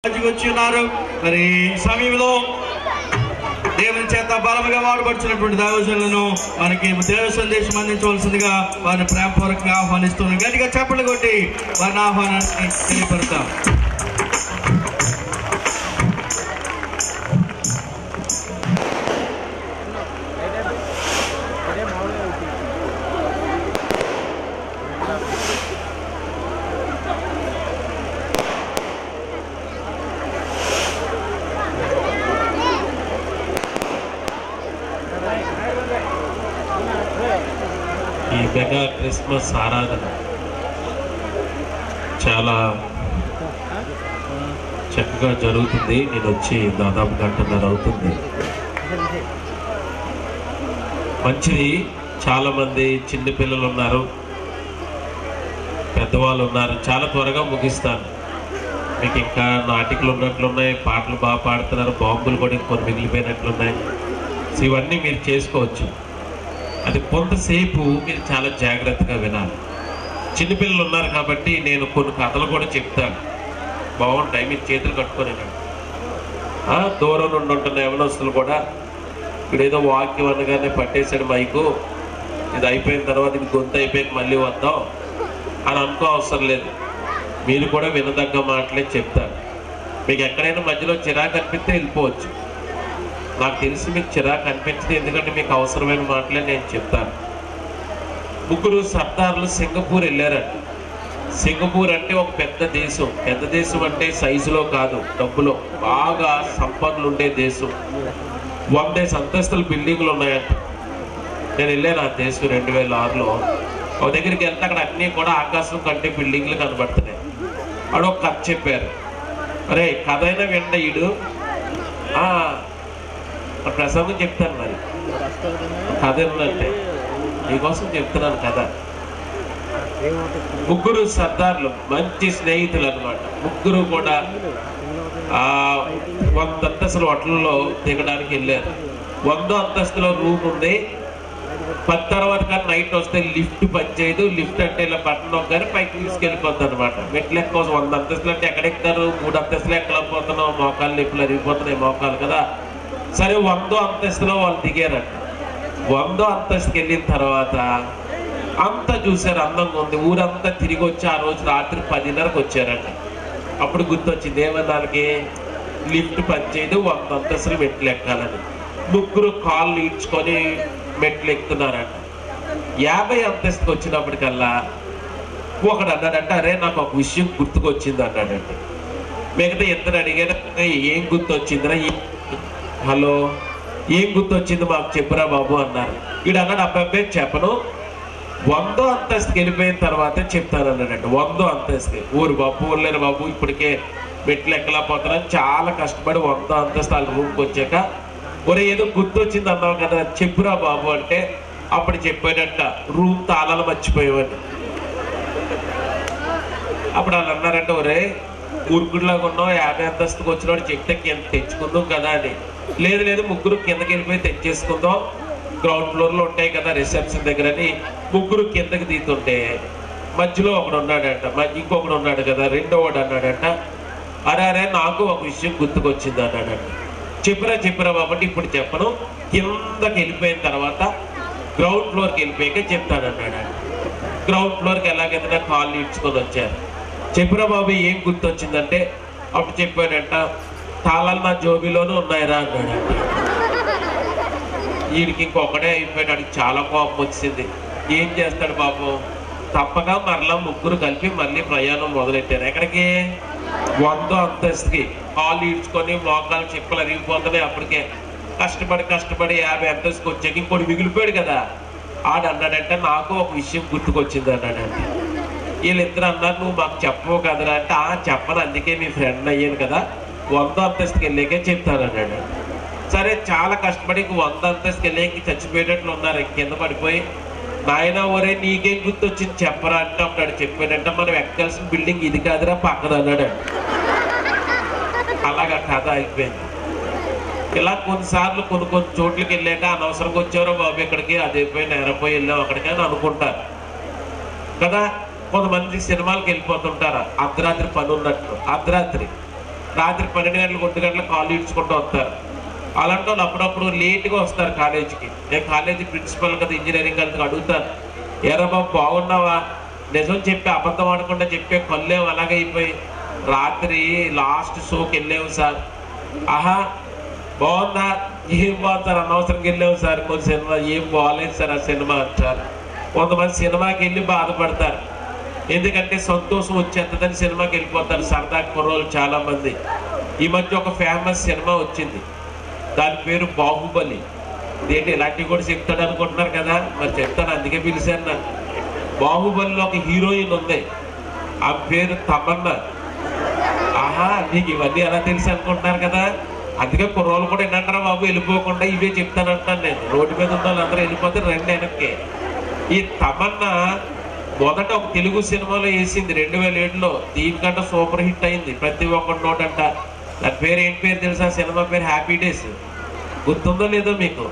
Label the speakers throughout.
Speaker 1: వచ్చి ఉన్నారు. మరి సమయంలో దేవుని చేత బలముగా వాడబడుతున్నటువంటి దైవజనులను మనకి దేవ సందేశం అందించవలసిందిగా వారిని ప్రేమపూర్వకంగా ఆహ్వానిస్తున్నాం. గట్టిగా చప్పట్లు కొట్టి వారిని ఆహ్వానాన్ని తెలియపడతాం.
Speaker 2: ఈ మెగా క్రిస్మస్ ఆరాధన చాలా చక్కగా జరుగుతుంది. నేను వచ్చి దాదాపు గంటన్నర అవుతుంది. మంచిది. చాలామంది చిన్నపిల్లలు ఉన్నారు, పెద్దవాళ్ళు ఉన్నారు. చాలా త్వరగా ముగిస్తాను. మీకు ఇంకా నాటికలు ఉన్నట్లున్నాయి, పాటలు బాగా పాడుతున్నారు, బాంబులు కూడా కొన్ని మిగిలిపోయినట్లున్నాయి. సో ఇవన్నీ మీరు చేసుకోవచ్చు. అది కొంతసేపు మీరు చాలా జాగ్రత్తగా వినాలి. చిన్నపిల్లలు ఉన్నారు కాబట్టి నేను కొన్ని కథలు కూడా చెప్తాను, బాగుంటాయి. మీరు చేతులు కట్టుకొని దూరం నుండి ఉంటున్న యవనస్తులు కూడా ఇప్పుడేదో వాక్యం అనగానే పట్టేశాడు మైకు, ఇది అయిపోయిన తర్వాత ఇది గొంతు అయిపోయి మళ్ళీ వద్దాం అని అనుకో అవసరం లేదు. మీరు కూడా వినదగ్గ మాటలే చెప్తారు. మీకు ఎక్కడైనా మధ్యలో చిరాకు అనిపిస్తే వెళ్ళిపోవచ్చు. నాకు తెలిసి మీకు చిరాకు అనిపించింది, ఎందుకంటే మీకు అవసరమైన మాటలే నేను చెప్తాను. ముగ్గురు సర్దార్లు సింగపూర్ వెళ్ళారంట. సింగపూర్ అంటే ఒక పెద్ద దేశం. పెద్ద దేశం అంటే సైజులో కాదు, డబ్బులో బాగా సంపన్నులు ఉండే దేశం. 100 అంతస్తుల బిల్డింగ్లు ఉన్నాయంట. నేను వెళ్ళాను ఆ దేశం 2006లో. ఒక దగ్గరికి వెళ్తే అక్కడ అన్నీ కూడా ఆకాశం కంటే బిల్డింగ్లు కనబడుతున్నాయి. వాడు ఒక కథ చెప్పారు. అరే కథ అయినా వింట ఈడు ప్రసంగం చెప్తాను. మరి కథ ఏంటంటే మీకోసం చెప్తున్నాను కథ. ముగ్గురు సర్దార్లు మంచి స్నేహితులు అనమాట. ముగ్గురు కూడా 100 అంతస్తుల హోటల్లో దిగడానికి వెళ్ళారు. 100 అంతస్తులో రూమ్ ఉంది. 10 తర్వాత కానీ నైట్ వస్తే లిఫ్ట్ పనిచేయదు. లిఫ్ట్ అంటే ఇలా బటన్ కానీ పైకి తీసుకెళ్ళిపోద్ది అనమాట. మెట్లు ఎక్కువ 100 అంతస్తులు అంటే ఎక్కడెక్కుతారు? 3 అంతస్తులు ఎక్కలేకపోతున్నాం, మోకాలు నొప్పులు అరిగిపోతున్నాయి మోకాలు కదా. సరే 100 అంతస్తులో వాళ్ళు దిగారంట. 100 అంతస్తుకి వెళ్ళిన తర్వాత అంతా చూసారు, అందంగా ఉంది. ఊరంతా తిరిగి వచ్చి ఆ రోజు రాత్రి 10:30కి వచ్చారంట. అప్పుడు గుర్తొచ్చింది ఏమన్నాళ్ళకి, లిఫ్ట్ పనిచేయదు, 100 అంతస్తులు మెట్లు ఎక్కాలని. ముగ్గురు కాళ్ళు ఈడ్చుకొని మెట్లు ఎక్కుతున్నారంట. 50 అంతస్తుకి వచ్చినప్పటికల్లా ఒకడు అన్నాడంట, అరే నాకు ఒక విషయం గుర్తుకొచ్చింది అన్నాడంట. మిగతా ఇద్దరు అడిగారు, ఏం గుర్తొచ్చిందిరా? హలో ఏం గుర్తొచ్చింది మాకు చెప్పురా బాబు అన్నారు. వీడు అన్నాడు, అబ్బాయి చెప్పను, 100 అంతస్తుకి వెళ్ళిపోయిన తర్వాతే చెప్తాను అన్నాడంట. 100 అంతస్తుకి ఊరు బాబు ఊర్లేరు బాబు, ఇప్పటికే మెట్లు ఎక్కలేకపోతున్నాను, చాలా కష్టపడి 100 అంతస్తు వాళ్ళ రూమ్కి వచ్చాక ఒరే ఏదో గుర్తొచ్చింది అన్నావు కదా చెప్పురా బాబు అంటే అప్పుడు చెప్పాడంట, రూమ్ తాళాలు మర్చిపోయేవాడిని. అప్పుడు వాళ్ళు అన్నారంటే, ఒరే ఊరుకుడిలాగా ఉన్నావు, 50 అంతస్తుకి వచ్చినవాడు చెప్తే కింద తెచ్చుకుందాం కదా అని. లేదు లేదు ముగ్గురు కిందకి వెళ్ళిపోయి తెచ్చేసుకుందాం, గ్రౌండ్ ఫ్లోర్లో ఉంటాయి కదా రిసెప్షన్ దగ్గర అని ముగ్గురు కిందకి తీస్తుంటే మధ్యలో ఒకడు ఉన్నాడంట, ఇంకొకడు ఉన్నాడు కదా రెండోవాడు అన్నాడంట, అరే అరే నాకు ఒక విషయం గుర్తుకొచ్చింది అన్నాడంట. చెప్పరా బాబు ఇప్పుడు చెప్పను, కిందకి వెళ్ళిపోయిన తర్వాత గ్రౌండ్ ఫ్లోర్కి వెళ్ళిపోయాక చెప్తాను అన్నాడంట. గ్రౌండ్ ఫ్లోర్కి ఎలాగైతే కాళ్ళు ఇడ్చుకొని వచ్చారు. చెప్పరా బాబు ఏం గుర్తొచ్చిందంటే అప్పుడు చెప్పాడంట, తాళాలు నా జోబీలోనూ ఉన్నాయిరా అన్నాడంట. వీడికి ఇంకొకటే అయిపోయాడు. చాలా కోపం వచ్చింది. ఏం చేస్తాడు బాబు, తప్పగా మరలా ముగ్గురు కలిపి మళ్ళీ ప్రయాణం మొదలెట్టారు. ఎక్కడికి? 100 అంతస్తుకి. కాళ్ళు ఈడ్చుకొని మోకాలు చిప్పలు అరిగిపోతున్నాయి. అప్పటికే కష్టపడి 50 అంతస్తుకి వచ్చాక ఇంకోటి మిగిలిపోయాడు కదా. ఆడు అన్నాడంటే, నాకు ఒక విషయం గుర్తుకొచ్చింది అన్నాడంటే. వీళ్ళిద్దరు అన్నారు, నువ్వు మాకు చెప్పవు కదరా అంటే, చెప్పను, అందుకే మీ ఫ్రెండ్ అయ్యాను కదా, 100 అంతస్తుకి వెళ్ళాకే చెప్తాను అన్నాడు. సరే చాలా కష్టపడి 100 అంతస్తుకి వెళ్ళాక చచ్చిపోయేటట్లు ఉన్నారు, కింద పడిపోయి. నాయన ఒరే నీకేం గుర్తొచ్చింది చెప్పరా అంటే అప్పుడు చెప్పాడంటే, మనం ఎక్కాల్సిన బిల్డింగ్ ఇది కాదురా పక్కన అన్నాడు. అలాగా కథ అయిపోయింది. ఇలా కొన్నిసార్లు కొన్ని చోట్లకి వెళ్ళాక అనవసరంగా వచ్చారో బాబు ఇక్కడికి, అదైపోయి నేరపోయి వెళ్ళాం అక్కడికి అని అనుకుంటారు కదా. కొంతమంది సినిమాలకు వెళ్ళిపోతుంటారు అర్ధరాత్రి పని ఉన్నట్టు. అర్ధరాత్రి రాత్రి 12 గంటలకు 1 గంటలకు కాళ్ళు ఇడ్చుకుంటూ వస్తారు. అలాంటి వాళ్ళు అప్పుడప్పుడు లేట్గా వస్తారు కాలేజీకి. నేను కాలేజీ ప్రిన్సిపల్ కదా, ఇంజనీరింగ్ కదా అడుగుతాను, ఎరా బాబు బాగున్నావా, నిజం చెప్పి అబద్ధం ఆడకుండా చెప్పే కళ్ళేమో అలాగే అయిపోయి, రాత్రి లాస్ట్ షోకి వెళ్ళాము సార్. ఆహా బాగుందా, ఏం బాగుంది సార్, అనవసరంగా వెళ్ళాము సార్, కొన్ని సినిమా ఏం బాగాలేదు సార్ ఆ సినిమా అంటారు. కొంతమంది సినిమాకి వెళ్ళి బాధపడతారు, ఎందుకంటే సంతోషం వచ్చేస్తుందని సినిమాకి వెళ్ళిపోతారు సరదా కుర్రోళ్ళు చాలా మంది. ఈ మధ్య ఒక ఫేమస్ సినిమా వచ్చింది, దాని పేరు బాహుబలి. ఏంటి ఇలాంటివి కూడా చెప్తాడు అనుకుంటున్నారు కదా, మరి చెప్తాను, అందుకే పిలిచాను నన్ను. బాహుబలిలో ఒక హీరోయిన్ ఉంది, ఆ పేరు తమన్నా. ఆహా నీకు ఇవన్నీ ఎలా తెలుసు అనుకుంటున్నారు కదా, అందుకే కుర్రోళ్ళు కూడా ఏంటంటారా బాబు వెళ్ళిపోకుండా ఇవే చెప్తానంటాను నేను. రోడ్డు మీద ఉన్న వాళ్ళందరూ వెళ్ళిపోతే రండి వెనక్కి. ఈ తమన్నా మొదట ఒక తెలుగు సినిమాలో వేసింది 2007లో, దీనికంటే సూపర్ హిట్ అయింది, ప్రతి ఒక్కటి నోటంట. దాని పేరు ఏంటి పేరు తెలుసా, సినిమా పేరు హ్యాపీ డేస్. గుర్తుందో లేదో మీకు?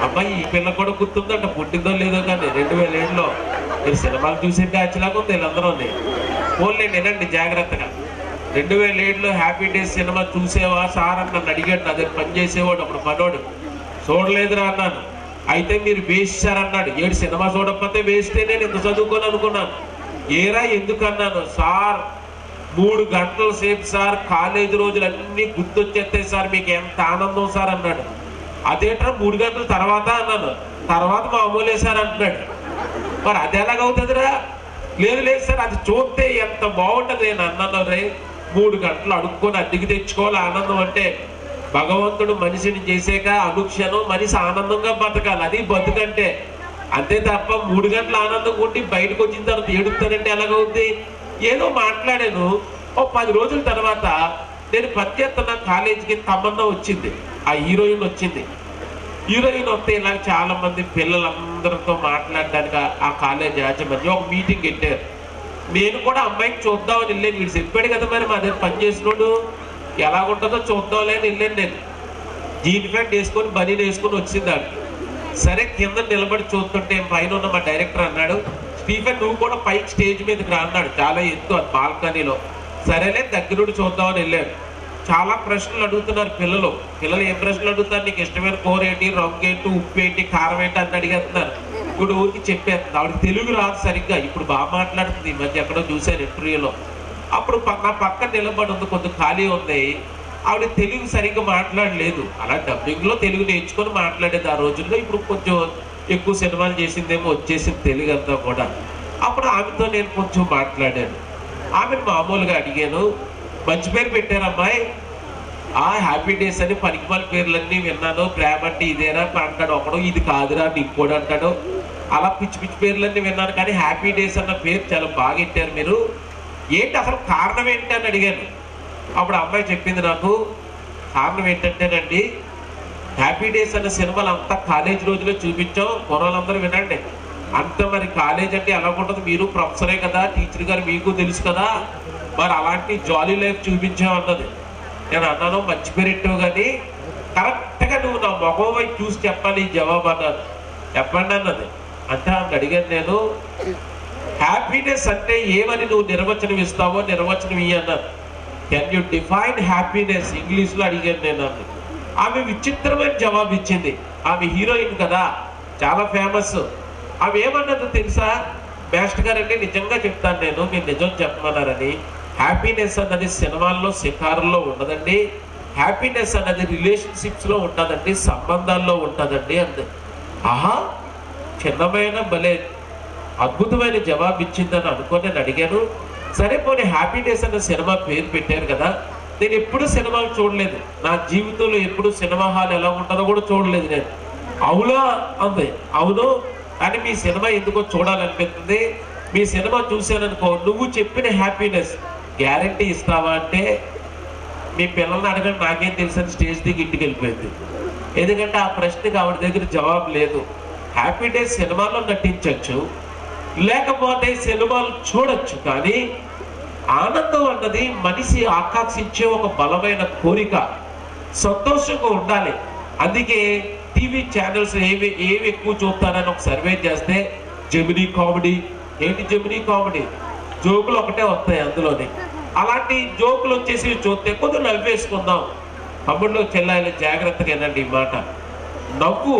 Speaker 2: అమ్మాయి ఈ పిల్ల కూడా గుర్తుందంట, పుట్టిందో లేదో కానీ 2007లో. మీరు సినిమాలు చూసే బ్యాచ్లాగా ఉంది వీళ్ళందరూ. ఫోన్లే వినండి జాగ్రత్తగా. 2007లో హ్యాపీ డేస్ సినిమా చూసేవా సార్ అని నన్ను అడిగాడు, నా దగ్గర పనిచేసేవాడు అప్పుడు పనోడు. చూడలేదురా అన్నాను. అయితే మీరు వేస్తారన్నాడు. ఏడు సినిమా చూడకపోతే వేస్తే నేను ఇంత చదువుకొని అనుకున్నాను. ఏరా ఎందుకన్నాను, సార్ 3 గంటల సేపు సార్ కాలేజీ రోజులన్నీ గుర్తొచ్చేస్తాయి సార్, మీకు ఎంత ఆనందం సార్ అన్నాడు. అదేట్రా 3 గంటల తర్వాత అన్నాను. తర్వాత మామూలే సార్ అంటున్నాడు. మరి అది ఎలాగవుతుందిరా? లేదు లేదు సార్ అది చూస్తే ఎంత బాగుంటుంది నేను అన్నాను. రే 3 గంటలు అడుక్కొని అద్దెకి తెచ్చుకోవాలి ఆనందం అంటే. భగవంతుడు మనిషిని చేసాక అనుక్షణం మనిషి ఆనందంగా బతకాలి, అది బతుకంటే. అంతే తప్ప 3 గంటల ఆనందం కొట్టి బయటకు వచ్చిన తర్వాత ఏడుపుతానంటే ఎలాగవుద్ది? ఏదో మాట్లాడాను. ఓ 10 రోజుల తర్వాత నేను పనిచేస్తున్న కాలేజీకి తమన్నా వచ్చింది, ఆ హీరోయిన్ వచ్చింది. హీరోయిన్ వస్తే ఇలా చాలా మంది పిల్లలందరితో మాట్లాడడానికి ఆ కాలేజ్ యాజమాన్యం ఒక మీటింగ్ పెట్టారు. నేను కూడా అమ్మాయికి చూద్దామని వెళ్ళాను. వీడు చెప్పాడు కదా మరి మా దగ్గర పనిచేసినోడు ఎలాగుంటుందో చూద్దాంలే అని వెళ్ళాను. నేను జీన్ ప్యాంట్ వేసుకొని బనీన్ వేసుకొని వచ్చింది ఆడు. సరే కింద నిలబడి చూస్తుంటే పైన ఉన్న మా డైరెక్టర్ అన్నాడు, స్టీఫెన్ నువ్వు కూడా పైకి స్టేజ్ మీదకి రా అన్నాడు, చాలా ఎత్తు అది బాల్కనీలో. సరేలే దగ్గరుండి చూద్దామని వెళ్ళాను. చాలా ప్రశ్నలు అడుగుతున్నారు పిల్లలు. ఏం ప్రశ్నలు అడుగుతారు, నీకు ఇష్టమైన కూర ఏంటి, రంగు ఏంటి, ఉప్పు ఏంటి, కారం ఏంటి అని అడిగేస్తున్నారు. ఇప్పుడు ఊరికి చెప్పేస్తుంది. ఆవిడకి తెలుగు రాదు సరిగ్గా, ఇప్పుడు బాగా మాట్లాడుతుంది. ఈ మధ్య ఎక్కడో చూశాను ఇంటర్వ్యూలో. అప్పుడు నా పక్కన నిలబడి ఉంది, కొంచెం ఖాళీ ఉంది. ఆవిడ తెలుగు సరిగ్గా మాట్లాడలేదు. అలా డబ్బింగ్లో తెలుగు నేర్చుకొని మాట్లాడేది ఆ రోజుల్లో. ఇప్పుడు కొంచెం ఎక్కువ సినిమాలు చేసిందేమో, వచ్చేసింది తెలుగు అంతా కూడా. అప్పుడు ఆమెతో నేను కొంచెం మాట్లాడాను. ఆమెను మామూలుగా అడిగాను, మంచి పేరు పెట్టారమ్మాయి, హ్యాపీ డేస్ అని పనికిమాల పేర్లన్నీ విన్నాను, ప్రేమ అంటే ఇదేనా అంటాడు ఒకడు, ఇది కాదురా నీకు కూడా అంటాడు. అలా పిచ్చి పిచ్చి పేర్లన్నీ విన్నాను, కానీ హ్యాపీ డేస్ అన్న పేరు చాలా బాగా పెట్టారు మీరు, ఏంటి అసలు కారణం ఏంటి అని అడిగాను. అప్పుడు అమ్మాయి చెప్పింది నాకు, కారణం ఏంటంటేనండి హ్యాపీ డేస్ అన్న సినిమాలు అంతా కాలేజ్ రోజులో చూపించాం, కుర్రాళ్ళందరూ వినండి. అంత మరి కాలేజ్ అంటే ఎలా ఉంటుంది, మీరు ప్రొఫెసరే కదా, టీచర్ గారు మీకు తెలుసు కదా, మరి అలాంటి జాలీ లైఫ్ చూపించాం అన్నది. నేను అన్నాను, మంచి పేరెట్టావు కానీ కరెక్ట్గా నువ్వు నా మొహం వైపు చూసి చెప్పాలి ఈ జవాబు అన్నాను. చెప్పండి అన్నది. అంటే ఆమెను అడిగాను నేను, హ్యాపీనెస్ అంటే ఏమని నువ్వు నిర్వచనం ఇస్తావో నిర్వచనం ఇయ్యి అన్నాను. కెన్ యూ డిఫైన్ హ్యాపీనెస్ ఇంగ్లీష్లో అడిగాను నేను అన్నది. ఆమె విచిత్రమైన జవాబు ఇచ్చింది. ఆమె హీరోయిన్ కదా, చాలా ఫేమస్. ఆమె ఏమన్నదో తెలుసా, బెస్ట్ గారండి నిజంగా చెప్తాను నేను, మీరు నిజం చెప్పమన్నారని. హ్యాపీనెస్ అన్నది సినిమాల్లో షికారుల్లో ఉండదండి, హ్యాపీనెస్ అన్నది రిలేషన్షిప్స్లో ఉంటుందండి, సంబంధాల్లో ఉంటుందండి అంది. ఆహా చిన్నమైన భలే అద్భుతమైన జవాబు ఇచ్చిందని అనుకొని నేను అడిగాను. సరే పోనీ హ్యాపీనెస్ అన్న సినిమా పేరు పెట్టారు కదా, నేను ఎప్పుడు సినిమాలు చూడలేదు, నా జీవితంలో ఎప్పుడు సినిమా హాల్ ఎలా ఉంటుందో కూడా చూడలేదు నేను. అవునా అంది. అవును, కానీ మీ సినిమా ఎందుకో చూడాలనిపిస్తుంది, మీ సినిమా చూశాననుకో, నువ్వు చెప్పిన హ్యాపీనెస్ గ్యారంటీ ఇస్తావా అంటే, మీ పిల్లల్ని అడగండి నాకేం తెలుసని స్టేజ్ దిగి ఇంటికి వెళ్ళిపోయింది. ఎందుకంటే ఆ ప్రశ్నకి ఆవిడ దగ్గర జవాబు లేదు. హ్యాపీ డేస్ సినిమాలో నటించవచ్చు, లేకపోతే సినిమాలు చూడొచ్చు, కానీ ఆనందం అన్నది మనిషి ఆకాంక్షించే ఒక బలమైన కోరిక. సంతోషంగా ఉండాలి. అందుకే టీవీ ఛానల్స్ ఏవి ఎక్కువ చూస్తారని ఒక సర్వే చేస్తే జెమినీ కామెడీ. ఏంటి జెమినీ కామెడీ? జోకులు ఒకటే వస్తాయి అందులోని. అలాంటి జోకులు వచ్చేసి చూస్తే కొద్దిగా నవ్వేసుకుందాం. తమ్ముళ్ళు చెల్లాయిలు జాగ్రత్తగా వినండి ఈ మాట. నవ్వు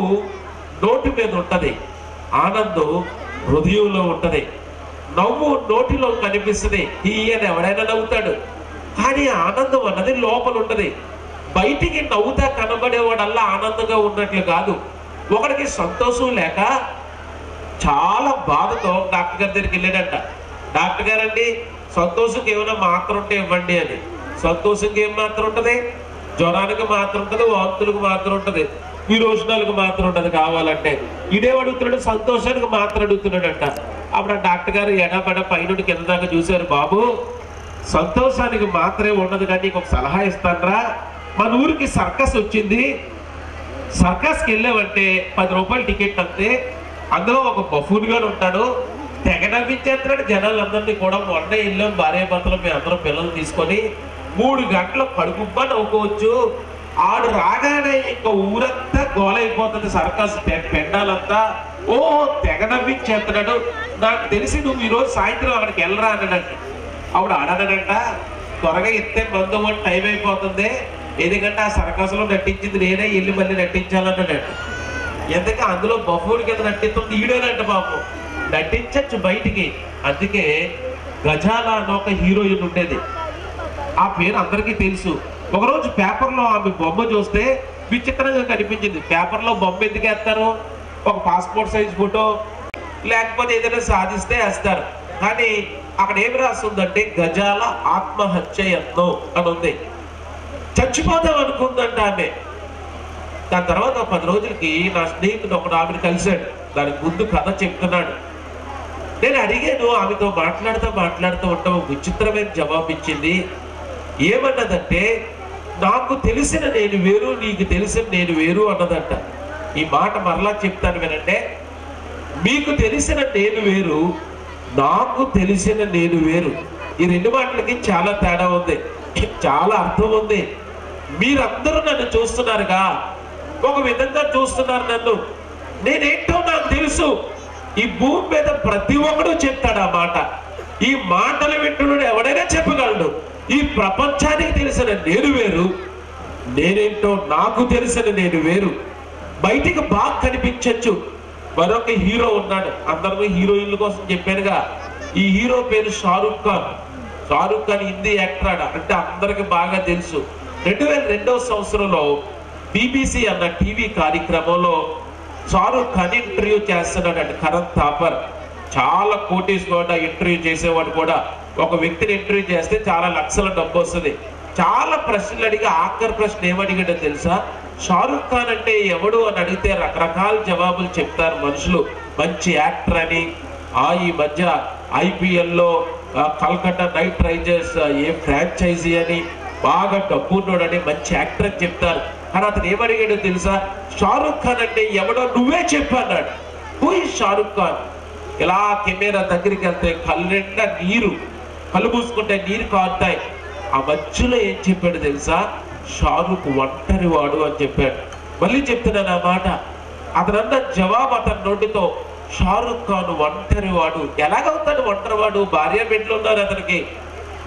Speaker 2: నోటి మీద ఉంటది, ఆనందం హృదయంలో ఉంటది. నవ్వు నోటిలో కనిపిస్తుంది, ఈయన ఎవడైనా నవ్వుతాడు, కానీ ఆనందం అన్నది లోపల ఉంటది. బయటికి నవ్వుతా కనబడేవాడల్లా ఆనందంగా ఉన్నట్లు కాదు. ఒకడికి సంతోషం లేక చాలా బాధతో డాక్టర్ గారి దగ్గరికి వెళ్ళాడంట. డాక్టర్ గారండి సంతోషంకి ఏమైనా మాత్ర ఉంటే ఇవ్వండి అని. సంతోషంకి ఏం మాత్రం ఉంటుంది? జ్వరానికి మాత్రం ఉంటుంది, వాంతులకు మాత్రం ఉంటుంది, విరోచనాలకు మాత్రం ఉంటుంది కావాలంటే. ఇదే అడుగుతున్నాడు, సంతోషానికి మాత్రం అడుగుతున్నాడంట. అప్పుడు ఆ డాక్టర్ గారు ఎడబడ పైనుండి కింద దాకా చూశారు. బాబు సంతోషానికి మాత్రమే ఉండదు, కానీ నీకు ఒక సలహా ఇస్తానరా. మన ఊరికి సర్కస్ వచ్చింది, సర్కస్కి వెళ్ళామంటే 10 రూపాయలు టికెట్ అంతే. అందులో ఒక బఫూన్ గారు ఉంటాడు, తెగ నవ్వించేస్తున్నాడు జనాలందరినీ కూడా. మొన్న వెళ్ళాం భార్యాభర్తలు మేము అందరం పిల్లలు తీసుకొని 3 గంటలు కడుపుబ్బా నవ్వుకోవచ్చు. ఆడు రాగానే ఇంకా ఊరంతా గోలైపోతుంది, సర్కస్ పెండాలంతా. ఓ తెగ నవ్వించేస్తున్నాడు. నాకు తెలిసి నువ్వు ఈరోజు సాయంత్రం అక్కడికి వెళ్ళరా అన్నాడంట. అప్పుడు ఆడనంట, త్వరగా ఇస్తే మందు టైం అయిపోతుంది, ఎందుకంటే ఆ సర్కస్లో నటించింది నేనే, వెళ్ళి మళ్ళీ నటించాలన్నాడంట. ఎందుకంటే అందులో బఫూన్ కింద నటిస్తుంది ఈడేనంట. పాపం నటించచ్చు బయటికి. అందుకే గజాల అని ఒక హీరోయిన్ ఉండేది, ఆ పేరు అందరికీ తెలుసు. ఒకరోజు పేపర్లో ఆమె బొమ్మ చూస్తే విచిత్రంగా కనిపించింది. పేపర్లో బొమ్మ ఎందుకు వేస్తారు? ఒక పాస్పోర్ట్ సైజ్ ఫోటో లేకపోతే ఏదైనా సాధిస్తే వేస్తారు. కానీ అక్కడ ఏమి రాస్తుందంటే గజాల ఆత్మహత్య యత్నం అని ఉంది. చచ్చిపోదాం అనుకుందంట ఆమె. దాని తర్వాత 10 రోజులకి నా స్నేహితుడు ఒకడు ఆమెను కలిశాడు. దానికి ముందు కథ చెప్తున్నాడు. నేను అడిగాను, ఆమెతో మాట్లాడుతూ ఉంటాం. విచిత్రమైన జవాబు ఇచ్చింది. ఏమన్నదంటే, నాకు తెలిసిన నేను వేరు, నీకు తెలిసిన నేను వేరు అన్నదంట. ఈ మాట మరలా చెప్తాను వినంటే, మీకు తెలిసిన నేను వేరు, నాకు తెలిసిన నేను వేరు. ఈ 2 మాటలకి చాలా తేడా ఉంది, చాలా అర్థం ఉంది. మీరందరూ నన్ను చూస్తున్నారుగా, ఒక విధంగా చూస్తున్నారు నన్ను. నేనేంటో నాకు తెలుసు. ఈ భూమి మీద ప్రతి ఒక్కడు చెప్తాడు ఆ మాట. ఈ మాటలు వింటున్నాడు ఎవడైనా చెప్పగలడు. ఈ ప్రపంచానికి తెలిసిన నేను వేరు, నేనేంటో నాకు తెలిసిన నేను వేరు. బయటికి బాగా కనిపించచ్చు. మరొక హీరో ఉన్నాడు, అందరూ హీరోయిన్ల కోసం చెప్పానుగా. ఈ హీరో పేరు షారూక్ ఖాన్. షారూక్ ఖాన్ హిందీ యాక్టర్ అంటే అందరికి బాగా తెలుసు. 2002వ సంవత్సరంలో BBC అన్న టీవీ కార్యక్రమంలో షారూక్ ఖాన్ ఇంటర్వ్యూ చేస్తున్నాడు. కరణ్ థాపర్ చాలా కోటీశ్వరుడు, ఇంటర్వ్యూ చేసేవాడు కూడా. ఒక వ్యక్తిని ఇంటర్వ్యూ చేస్తే చాలా లక్షల డబ్బు వస్తుంది. చాలా ప్రశ్నలు అడిగి ఆఖరి ప్రశ్న ఏమడిగాడో తెలుసా? షారూక్ ఖాన్ అంటే ఎవడు అని అడిగితే రకరకాల జవాబులు చెప్తారు మనుషులు. మంచి యాక్టర్ అని, ఈ మధ్య IPLలో కల్కట్టా నైట్ రైడర్స్ ఏ ఫ్రాంచైజీ అని, బాగా డబ్బున్నోడని, మంచి యాక్టర్ అని చెప్తారు. కానీ అతను ఏమడిగాడో తెలుసా? షారూక్ ఖాన్ అంటే ఎవడో నువ్వే చెప్పన్నాడు. Who is Shahrukh Khan? ఇలా కెమెరా దగ్గరికి వెళ్తే కళ్ళు నిండా నీరు, కళ్ళు మూసుకుంటే నీరు కారుతాయి. ఆ మధ్యలో ఏం చెప్పాడు తెలుసా? షారూక్ ఒంటరి వాడు అని చెప్పాడు. మళ్ళీ చెప్తున్నాను ఆ మాట. అతనన్న జవాబు అతని నోటితో, షారూక్ ఖాన్ ఒంటరి వాడు. ఎలాగవుతాడు ఒంటరి వాడు? భార్య బిడ్డలు ఉన్నారు అతనికి,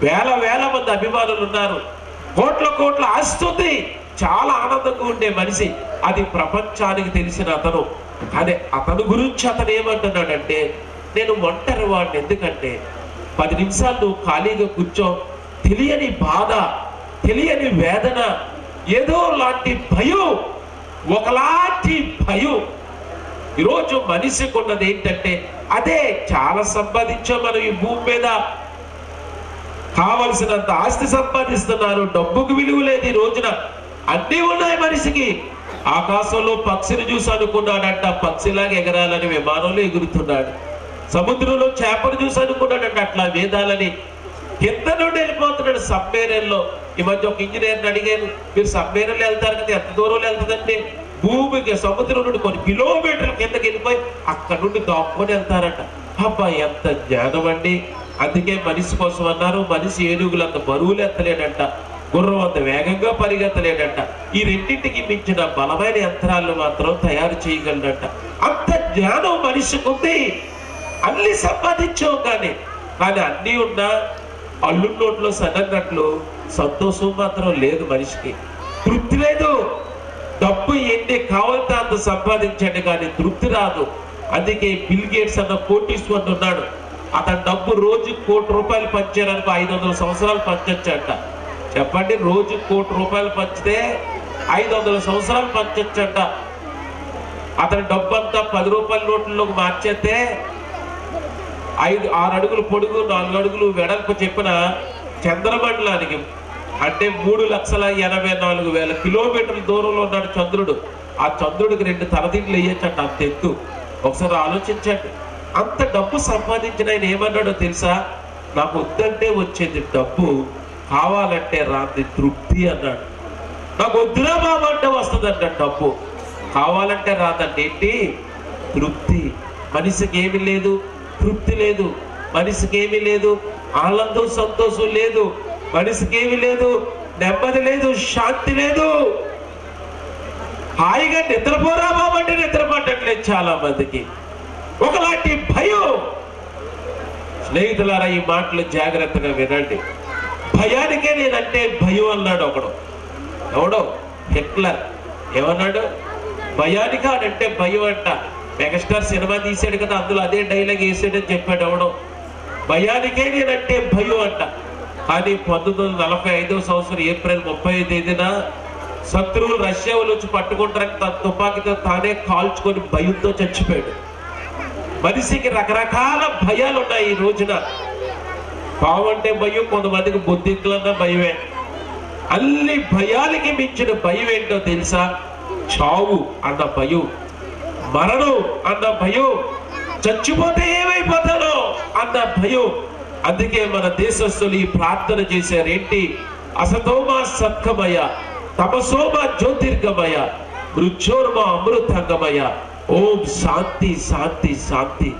Speaker 2: వేల మంది అభిమానులు ఉన్నారు, కోట్ల ఆస్తుంది, చాలా ఆనందంగా ఉండే మనిషి. అది ప్రపంచానికి తెలిసిన అతను. అదే అతని గురించి అతను ఏమంటున్నాడంటే, నేను ఒంటరి వాడిని. ఎందుకంటే 10 నిమిషాలు నువ్వు ఖాళీగా కూర్చో, తెలియని బాధ, తెలియని వేదన, ఏదో లాంటి భయం, ఒకలాంటి భయం. ఈరోజు మనిషికి ఉన్నది ఏంటంటే, అదే చాలా సంపాదించాం మనం ఈ భూమి మీద, కావలసినంత ఆస్తి సంపాదిస్తున్నారు, డబ్బుకు విలువ లేదు ఈ రోజున. అన్నీ ఉన్నాయి మనిషికి. ఆకాశంలో పక్షిని చూసి అనుకున్నాడంట పక్షిలాగా ఎగరాలని, విమానంలో ఎగురుతున్నాడు. సముద్రంలో చేపను చూసి అనుకున్నాడంట అట్లా వేదాలని. కింద నుండి వెళ్ళిపోతున్నాడు సబ్మెరైన్లో. ఈ మధ్య ఒక ఇంజనీర్ని అడిగాను, మీరు సబ్మెరైన్లో వెళ్తారు కదా, ఎంత దూరంలో వెళ్తుందంటే, భూమికి సముద్రం నుండి కొన్ని కిలోమీటర్ల కిందకి వెళ్ళిపోయి అక్కడ నుండి దాక్కొని వెళ్తారట. అబ్బా ఎంత జ్ఞానం అండి. అందుకే మనిషి కోసం అన్నారు, మనిషి ఏనుగులంత బరువులు ఎత్తలేడంట, గుర్రం అంత వేగంగా పరిగెత్తలేడంట. ఈ రెండింటికి మించిన బలమైన యంత్రాలను మాత్రం తయారు చేయగలడంట. అంత జ్ఞానం మనిషికి ఉంది. అన్ని సంపాదించావు కానీ అన్నీ ఉన్నా అల్లు నోట్లో సడన్నట్లు సంతోషం మాత్రం లేదు, మనిషికి తృప్తి లేదు. డబ్బు ఎన్ని కావాలంటే అంత సంపాదించండి కానీ తృప్తి రాదు. అందుకే బిల్ గేట్స్ అన్న కోటీశ్వరుడు ఉన్నాడు. అతని డబ్బు రోజు ₹1,00,00,000 పంచారనుకో 500 సంవత్సరాలు పంచొచ్చంట. చెప్పండి, రోజు ₹1,00,00,000 పంచితే 500 సంవత్సరాలు పంచొచ్చంట. అతని డబ్బు అంతా ₹10 నోట్లలోకి మార్చేస్తే 6 అడుగులు పొడుగు 4 అడుగులు వెడల్పు చెప్పిన చంద్రమండలానికి, అంటే 3,84,000 కిలోమీటర్ల దూరంలో ఉన్నాడు చంద్రుడు. ఆ చంద్రుడికి 2 తలదిండ్లు వేయచ్చంట, అంత ఎత్తు. ఒకసారి ఆలోచించండి. అంత డబ్బు సంపాదించిన ఆయన ఏమన్నాడో తెలుసా? నాకు వద్దంటే వచ్చేది డబ్బు, కావాలంటే రాంది తృప్తి అన్నాడు. నాకు వద్దురా బాబు అంటే వస్తుందంట డబ్బు, కావాలంటే రాదంటే ఏంటి? తృప్తి. మనిషికి ఏమి లేదు, తృప్తి లేదు. మనిషికి ఏమి లేదు, ఆనందం సంతోషం లేదు. మనిషికి ఏమి లేదు, నెమ్మది లేదు, శాంతి లేదు. హాయిగా నిద్రపోరా బాబు అంటే నిద్ర పట్టట్లేదు చాలా మందికి. ఒకలాంటి భయం. స్నేహితులారా, ఈ మాటలు జాగ్రత్తగా వినండి. భయానికే నేనంటే భయం అన్నాడు ఒకడు. ఎవడో హిట్లర్ ఏమన్నాడు? భయానికి ఆడంటే భయం అంట. మెగాస్టార్ సినిమా తీసాడు కదా, అందులో అదే డైలాగ్ వేసాడని చెప్పాడు ఎవడో. భయానికే నేనంటే భయం అంట. కానీ 1945వ సంవత్సరం ఏప్రిల్ 35వ తేదీన శత్రువులు రష్యా వాళ్ళు వచ్చి పట్టుకుంటారని తన తుపాకీతో తానే కాల్చుకొని భయంతో చచ్చిపోయాడు. మనిషికి రకరకాల భయాలు ఉన్నాయి ఈ రోజున. పావంటే భయం, కొంతమందికి బొద్దింకలన్నా భయమే. అన్ని భయాలకి మించిన భయం ఏంటో తెలుసా? చావు అన్న భయం, మరణం అన్న భయం, చచ్చిపోతే ఏమైపోతానో అన్న భయం. అందుకే మన దేశస్తులు ఈ ప్రార్థన చేశారేంటి? అసతోమ సత్కమయ, తమసోమ జ్యోతిర్గమయ, మృత్యోర్మ అమృతంగమయ, ఓం శాంతి శాంతి శాంతి.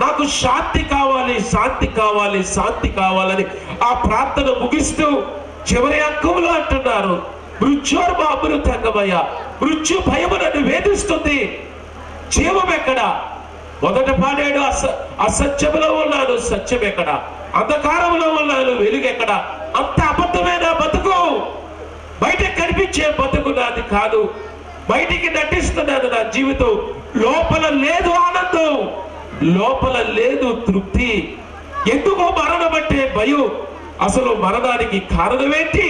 Speaker 2: నాకు శాంతి కావాలి, శాంతి కావాలి, శాంతి కావాలని ఆ ప్రార్థన ముగిస్తూ చివరి అంకంలో అంటున్నారు, మృత్యోర్మ అమృతంగమయ. మృత్యు భయము నన్ను వేధిస్తుంది, జీవం ఎక్కడ? మొదట పాడాడు, అసత్యములో ఉన్నాను, సత్యం ఎక్కడ? అంధకారంలో ఉన్నాను, వెలుగు ఎక్కడ? అంత అబద్ధమైన బతుకు, బయట కనిపించే బతుకు నాది కాదు. బయటికి నటిస్తున్నాను నా జీవితం. లోపల లేదు ఆనందం, లోపల లేదు తృప్తి. ఎందుకో మరణం అంటే భయం. అసలు మరణానికి కారణమేంటి?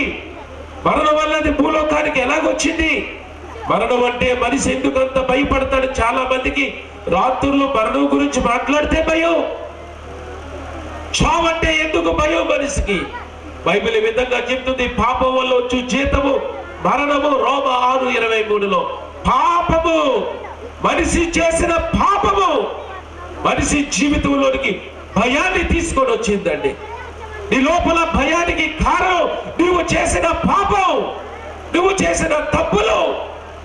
Speaker 2: మరణం వల్లది భూలోకానికి ఎలాగొచ్చింది? మరణం అంటే మనిషి ఎందుకంత భయపడతాడు? చాలా మందికి రాత్రులు మరణం గురించి మాట్లాడితే భయం. చావంటే ఎందుకు భయం మనిషికి? బైబిల్ ఈ విధంగా చెప్తుంది, పాపం వల్ల వచ్చు జీతము మరణము. రోమ 6:23లో పాపము, మనిషి చేసిన పాపము మనిషి జీవితంలోనికి భయాన్ని తీసుకొని వచ్చిందండి. నీ లోపల భయానికి కారణం నువ్వు చేసిన పాపం, నువ్వు చేసిన తప్పులు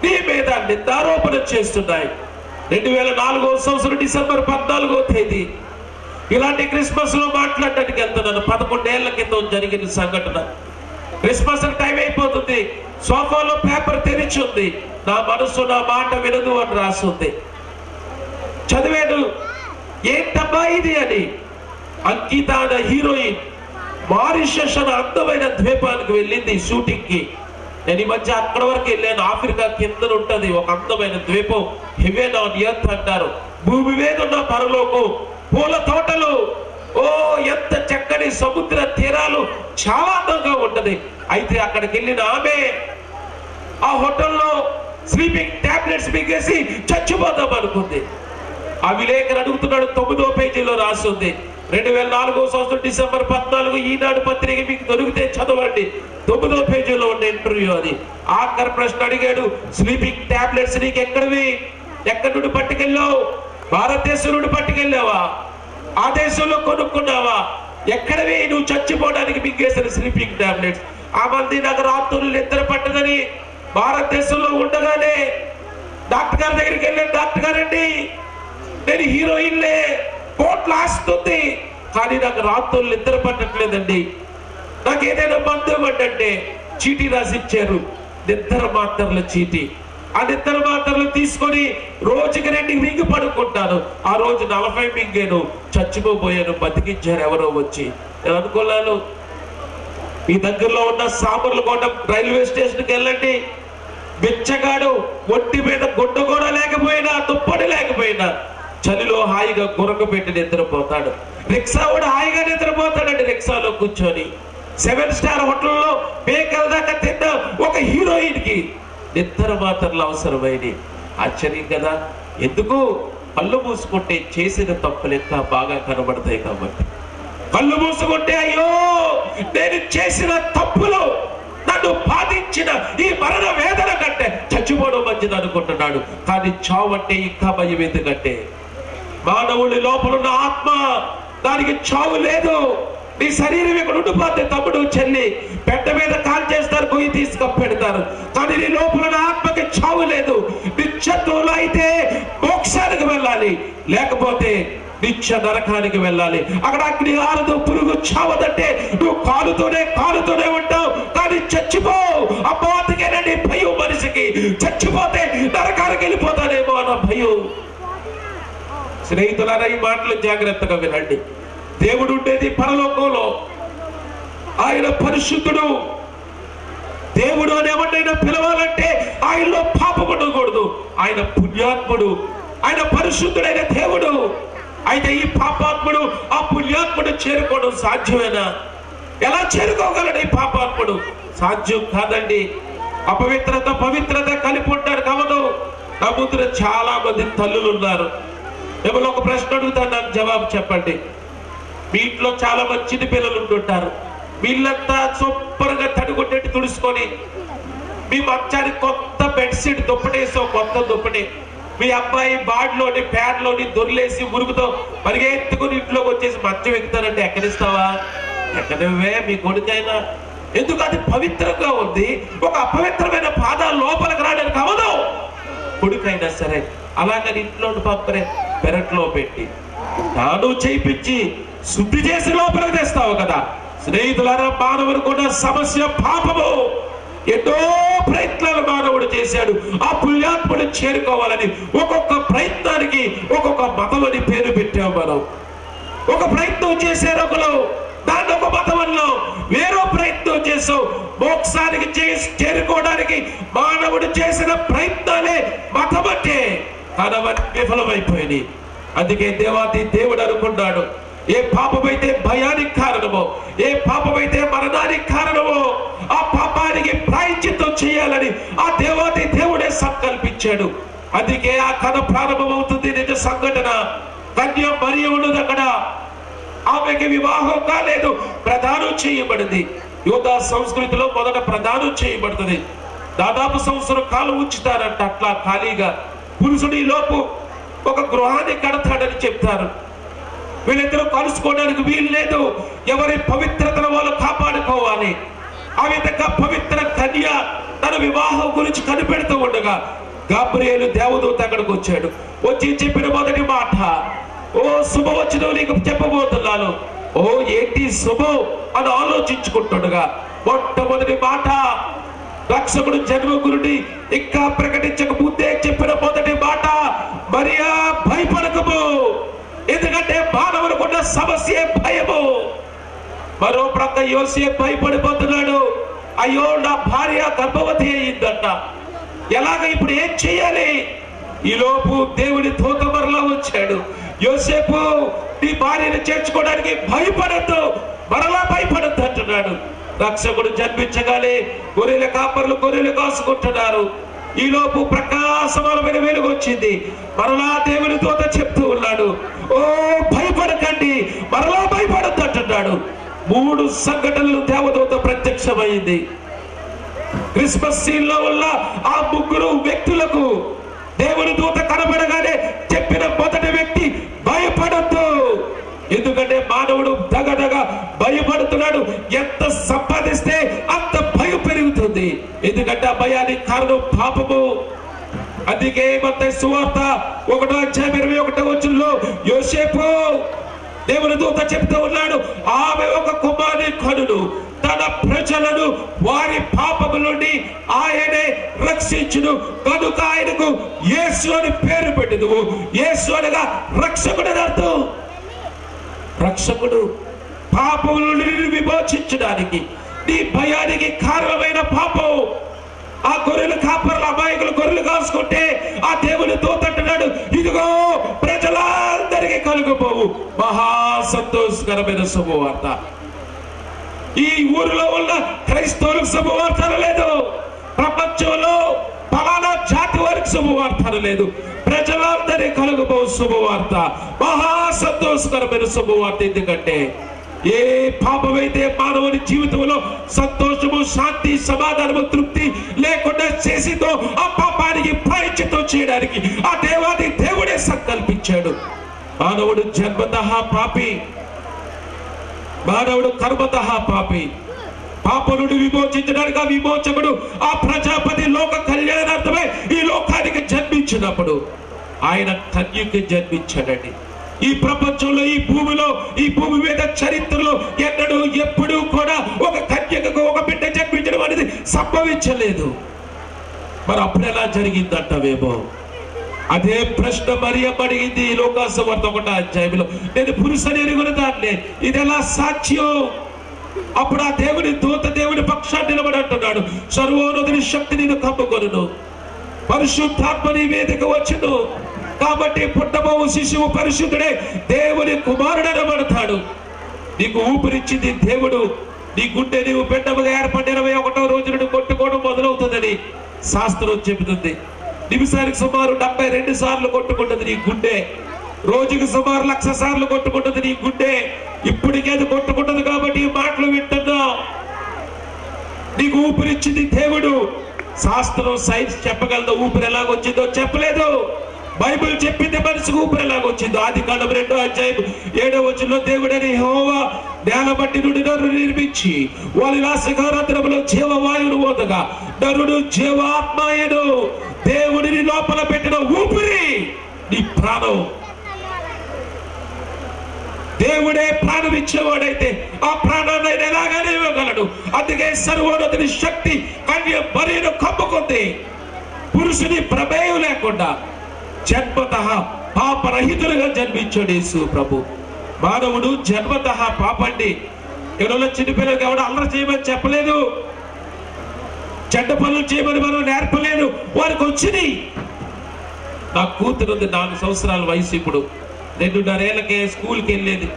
Speaker 2: నీ మీద నిందారోపణ చేస్తున్నాయి. 2004వ సంవత్సరం డిసెంబర్ 14వ తేదీ ఇలాంటి క్రిస్మస్ లో మాట్లాడడానికి వెళ్తున్నాను. 11 ఏళ్ల క్రితం జరిగిన సంఘటన. క్రిస్మస్ టైం అయిపోతుంది, సోఫాలో పేపర్ తెరిచి ఉంది, నా మనసు నా మాట వినదు అని రాస్తుంది. చదివాను, ఏంటబ్బా ఇది అని. అంకిత అనే హీరోయిన్ మారిషస్ అనే అందమైన ద్వీపానికి వెళ్ళింది షూటింగ్ కి. నేను ఈ మధ్య అక్కడ వరకు వెళ్ళాను. ఆఫ్రికా కింద ఉంటది ఒక అందమైన ద్వీపం, హెవెన్ ఆన్ ఎర్త్ అంటారు. భూమి మీద ఉన్న పరలోకం, పూల తోటలు, ఓ ఎంత చక్కని సముద్ర తీరాలు, చాలా అందంగా ఉంటది. అయితే అక్కడికి వెళ్ళిన ఆమె ఆ హోటల్లో స్లీపింగ్ టాబ్లెట్స్ మింగేసి చచ్చిపోదాం అనుకుంది. ఆ విలేకరు అడుగుతున్నాడు, 9వ పేజీలో రాస్తుంది, 2004వ సంవత్సరం డిసెంబర్ 14 ఈనాడు పత్రిక మీకు దొరికితే చదవండి, 9వ పేజీలో ఉండే ఇంటర్వ్యూ అది. ఆఖరి ప్రశ్న అడిగాడు, స్లీపింగ్ టాబ్లెట్స్ నీకు ఎక్కడివి, ఎక్కడి నుండి పట్టుకెళ్ళావు? భారతదేశం నుండి పట్టుకెళ్ళావా? ఆ దేశంలో కొనుక్కున్నావా? ఎక్కడవి నువ్వు చచ్చిపోవడానికి మింగేసిన స్లీపింగ్ టాబ్లెట్స్? ఆ మంది నాకు రాత్రులు నిద్ర పట్టదని భారతదేశంలో ఉండగానే డాక్టర్ గారి దగ్గరికి వెళ్ళాను, డాక్టర్ గారండి నేను హీరోయిన్లే, కోట్లు ఆస్తుంది, కానీ నాకు రాత్రులు నిద్ర పట్టట్లేదండి, నాకు ఏదైనా మందు ఇవ్వండి. చీటీ రాసి ఇచ్చారు, నిద్ర మాత్రల చీటీ. ఆ నిద్ర మాత్రలు తీసుకొని రోజుకి 2 మింగి పడుకుంటాను. ఆ రోజు 40 మింగాను, చచ్చిపోబోయాను, బతికించారు ఎవరో వచ్చి. నేను అనుకున్నాను, మీ దగ్గరలో ఉన్న సామర్లకోట రైల్వే స్టేషన్కి వెళ్ళండి. బిచ్చగాడు ఒంటి మీద గుడ్డ కూడా లేకపోయినా, దుప్పటి లేకపోయినా చలిలో హాయిగా గురక పెట్టి నిద్రపోతాడు. రిక్షా కూడా హాయిగా నిద్రపోతాడండి రిక్షాలో కూర్చొని. 7 స్టార్ హోటల్లో పేకల దాకా తిన్న ఒక హీరోయిన్ కి నిద్ర మాత్రలు అవసరమైనవి. ఆశ్చర్యం కదా. ఎందుకు? కళ్ళు మూసుకుంటే చేసిన తప్పులు ఇంకా బాగా కనబడతాయి కాబట్టి. కళ్ళు మూసుకుంటే అయ్యో నేను చేసిన తప్పులు నన్ను బాధించిన ఈ మరణ వేదన కంటే చచ్చిపోవడం మంచిది అనుకుంటున్నాడు. కానీ చావు అంటే ఇంకా భయం ఎందుకంటే మానవుడి లోపల ఉన్న ఆత్మ, దానికి చావు లేదు. నీ శరీరం ఇక్కడ ఉండిపోతే తమ్ముడు చెల్లి పెద్ద మీద కాల్ చేస్తారు, పొయ్యి తీసుకెళ్తారు. కానీ నీ లోపల ఆత్మకి చావు లేదు. నిత్యత్వంలో అయితే మోక్షానికి వెళ్ళాలి, లేకపోతే నిత్య నరకానికి వెళ్ళాలి. అక్కడ అగ్ని ఆరదు, పురుగు చావదంటే నువ్వు కాలుతూనే ఉంటావు. కానీ చచ్చిపోవు. అమ్మాతికేనండి భయం మనిషికి. చచ్చిపోతే నరకానికి వెళ్ళిపోతానేమో అన్న భయం. స్నేహితులారా, ఈ మాటలు జాగ్రత్తగా వినండి. దేవుడు ఉండేది పరలోకంలో. ఆయన పరిశుద్ధుడు. దేవుడు అనేవాడినైనా పిలవాలంటే ఆయనలో పాపం ఉండకూడదు. ఆయన పుణ్యాత్ముడు, ఆయన పరిశుద్ధుడైన దేవుడు. అయితే ఈ పాపాత్ముడు ఆ పుణ్యాత్ముడు చేరుకోవడం సాధ్యమేనా? ఎలా చేరుకోగలడు ఈ పాపాత్ముడు? సాధ్యం కాదండి. అపవిత్రత పవిత్రత కలిపి ఉంటారు కవదు. నా ముందు చాలా మంది తల్లులు ఉన్నారు. ఏమన్నా ఒక ప్రశ్న అడుగుతాను, నాకు జవాబు చెప్పండి. మీ ఇంట్లో చాలా మంది చిన్న పిల్లలు ఉంటుంటారు. వీళ్ళంతా సూపర్గా తడిగొట్టేట్టు తుడుచుకొని మీ మంచానికి కొత్త బెడ్షీట్ దుప్పటేసో కొత్త దుప్పటి, మీ అబ్బాయి బాడ్లోని ప్యాడ్లోని దొర్లేసి మురుగుతో పరిగెత్తుకుని ఇంట్లోకి వచ్చేసి మంచం ఎక్కుతానంటే ఎక్కడిస్తావా? ఎక్కడవే మీ కొడుకైనా. ఎందుకు? అది పవిత్రంగా ఉంది. ఒక అపవిత్రమైన పాదాలు లోపలికి రావడానికి అవదు. కొడుకైనా సరే అలాగని ఇంట్లో పంపరే పెరట్లో పెట్టి తాను చేయించి శుద్ధి చేసి లోపలికి తెస్తావు కదా. స్నేహితులారా, మానవుడికి ఉన్న సమస్య పాపము. ఎన్నో ప్రయత్నాలు మానవుడు చేశాడు ఆ పుణ్యాత్ముడు చేరుకోవాలని. ఒక్కొక్క ప్రయత్నానికి ఒక్కొక్క మతం అని పేరు పెట్టాం మనం. ఒక ప్రయత్నం చేశారు ఒకరు, దాన్ని ఒక మతం అన్నాం. వేరో ప్రయత్నం చేసావు. మోక్షానికి చేరుకోవడానికి మానవుడు చేసిన ప్రయత్నాలే మతం అంటే. కానీ విఫలమైపోయింది. అందుకే దేవాది దేవుడు అనుకున్నాడు, ఏ పాపమైతే భయానికి కారణమో, ఏ పాపమైతే మరణానికి కారణమో ఆ పాపానికి ప్రాయశ్చిత్తం చేయాలని ఆ దేవాది దేవుడే సంకల్పించాడు. అందుకే ఆ కథ ప్రారంభమవుతుంది. నిజ సంఘటన. కన్య మరియ ఉన్నది అక్కడ. ఆమెకి వివాహం కాలేదు, ప్రదానం చేయబడింది. యూదా సంస్కృతిలో మొదట ప్రదానం చేయబడుతుంది. దాదాపు సంవత్సరం కాలం ఉంచుతారంట అట్లా ఖాళీగా. పురుషుడి లోపు ఒక గృహాన్ని కడతాడని చెప్తారు. వీళ్ళిద్దరూ కలుసుకోవడానికి వీలు లేదు. ఎవరి పవిత్రతను వాళ్ళు కాపాడుకోవాలి. ఆ విధంగా పవిత్ర కన్య తన వివాహం గురించి కనిపెడుతూ ఉండగా గాబ్రియేలు దేవదూత అక్కడికి వచ్చాడు. వచ్చి చెప్పిన మొదటి మాట, ఓ శుభవచనం నీకు చెప్పబోతున్నాను. ఓ ఏంటి శుభం అని ఆలోచించుకుంటుండగా మొట్టమొదటి మాట, రక్షకుడు జన్మ గురుడి ఇంకా ప్రకటించక ముందే చెప్పిన మొదటి మాట, మరియా భయపడకము. ఎందుకంటే మానవుడుకున్న సమస్య భయము. మరో ప్రక్క యోసేపు భయపడిపోతున్నాడు. అయ్యో నా భార్య గర్భవతి అయిందంట, ఎలాగ ఇప్పుడు ఏం చెయ్యాలి? ఈ లోపు దేవుడి దూత మరలా వచ్చాడు. యోసేపు నీ భార్యను చేర్చుకోవడానికి భయపడద్దు, మరలా భయపడద్దు అంటున్నాడు. రక్షకుడు జన్మించగానే గొర్రెల కాపర్లు గొర్రెలు కాసుకుంటున్నారు. ఈ లోపు ప్రకాశమైన వెలుగు వచ్చింది. మరలా దేవుని దూత చెప్తూ ఉన్నాడు, ఓ భయపడకండి, మరలా భయపడద్దు అంటున్నాడు. 3 సంఘటనలు దేవదూత ప్రత్యక్షమైంది. క్రిస్మస్ సీన్ లో ఉన్న ఆ 3 వ్యక్తులకు దేవుని దూత కనబడగానే చెప్పిన మొదటి వ్యక్తి భయపడద్దు. ఎందుకంటే మానవుడు దగదగ భయపడుతున్నాడు. ఎంత సంపాదిస్తే అంత భయం పెరుగుతుంది. ఎందుకంటే ఆ భయానికి కారణం పాపము. అందుకే మత్తయి సువార్త 1:21 యోసేపు దేవుని దూత చెప్తూ ఉన్నాడు, ఆమె ఒక కుమారుని కనును, తన ప్రజలను వారి పాపము నుండి ఆయనే రక్షించును, కనుక ఆయనకు యేసు అని పేరు పెట్టెదవు. యేసు అనగా రక్షకుడు అని అర్థం. రక్షకుడు పాపముల నుండి విమోచించడానికి, నీ భయానికి కారణమైన పాపం. ఆ గొర్రెల కాపరుల అమాయకులు గొర్రెలు కాసుకుంటే ఆ దేవుని దూత అంటున్నాడు, ఇదిగో ప్రజలందరికీ కలుగుపోవు మహా సంతోషకరమైన శుభవార్త. ఈ ఊరిలో ఉన్న క్రైస్తవులకు శుభవార్త లేదు, ప్రపంచంలో ఫలానా జాతి వారికి శుభవార్త లేదు, ప్రజలందరికీ కలుగుపోవు శుభవార్త, మహా సంతోషకరమైన శుభవార్త. ఎందుకంటే ఏ పాపమైతే మానవుని జీవితంలో సంతోషము, శాంతి, సమాధానము, తృప్తి లేకుండా చేసిందో ఆ పాపానికి ప్రాయశ్చిత్తం చేయడానికి ఆ దేవాది దేవుడే సంకల్పించాడు. మానవుడు జన్మతః పాపి, మానవుడు కర్మతః పాపి. పాప నుండి విమోచించడానికి ఆ విమోచకుడు, ఆ ప్రజాపతి లోక కళ్యాణార్థమై ఈ లోకానికి జన్మించినప్పుడు ఆయన కన్యకి జన్మించాడండి. ఈ ప్రపంచంలో, ఈ భూమిలో, ఈ భూమి మీద చరిత్రలో ఎన్నడూ ఎప్పుడూ కూడా ఒక కన్యకకు ఒక బిడ్డ జన్మించడం అనేది సంభవించలేదు. మరి అప్పుడు ఎలా జరిగిందంటావేమో. అదే ప్రశ్న మరియమ్మ అడిగింది లోకాసువార్త 1వ అధ్యాయంలో, నేను పురుషుని ఎరుగున దాన్నే, ఇది ఎలా సాధ్యం? అప్పుడు ఆ దేవుని దూత దేవుని పక్షాన్ని నిలబడి అంటున్నాడు, సర్వోన్నతుని శక్తి నేను కమ్ముకొనును, పరిశుద్ధాత్మ నీ మీదకి వచ్చును, కాబట్టి పుట్టబోవు శిశువు పరిశుద్ధుడే, దేవుని కుమారుడు అనబడతాడు. నీకు ఊపిరిచ్చింది దేవుడు. నీ గుండె నీవు బిడ్డముగా ఏర్పడిన 21వ రోజు నుండి కొట్టుకోవడం మొదలవుతుందని శాస్త్రం చెబుతుంది. నిమిషానికి సుమారు 72 సార్లు కొట్టుకుంటుంది నీ గుండె. రోజుకి సుమారు 1,00,000 సార్లు కొట్టుకుంటుంది నీ గుండె. ఇప్పటికే అది కొట్టుకుంటుంది కాబట్టి ఈ మాటలు వింటున్నా. నీకు ఊపిరిచ్చింది దేవుడు. శాస్త్రం, సైన్స్ చెప్పగలదు ఊపిరి ఎలాగొచ్చిందో? చెప్పలేదు. బైబిల్ చెప్పింది మనిషికి ఊపిరి ఎలాగొచ్చిందో. ఆదికాండం 2వ అధ్యాయం 7వ వచనంలో దేవుడని యెహోవా నేల బట్టి నుండి నరుడు నిర్మించి వారి నాసికారంధ్రములో జీవవాయువును వదగా నరుడు జీవాత్మాయను. దేవుడిని లోపల పెట్టిన ఊపిరి నీ ప్రాణం. దేవుడే ప్రాణం ఇచ్చేవాడైతే ఆ ప్రాణాన్ని ఆయన ఎలాగానే ఇవ్వగలడు. అందుకే సర్వోన్నతుని శక్తి కన్య మరియను కమ్ముకుంది. పురుషుని ప్రమేయం లేకుండా జన్మతః పాపరహితులుగా జన్మించాడు యేసు ప్రభు. మానవుడు జన్మతః పాపండి. ఎవరో చిన్నపిల్లలు ఎవడో అల్లరి చేయమని చెప్పలేదు, చెడ్డ పనులు చేయమని మనం నేర్పలేదు, వారికి వచ్చినాయి. నా కూతురు ఉంది, 4 సంవత్సరాల వయసు. ఇప్పుడు 2.5 ఏళ్ళకే స్కూల్కి వెళ్ళేది.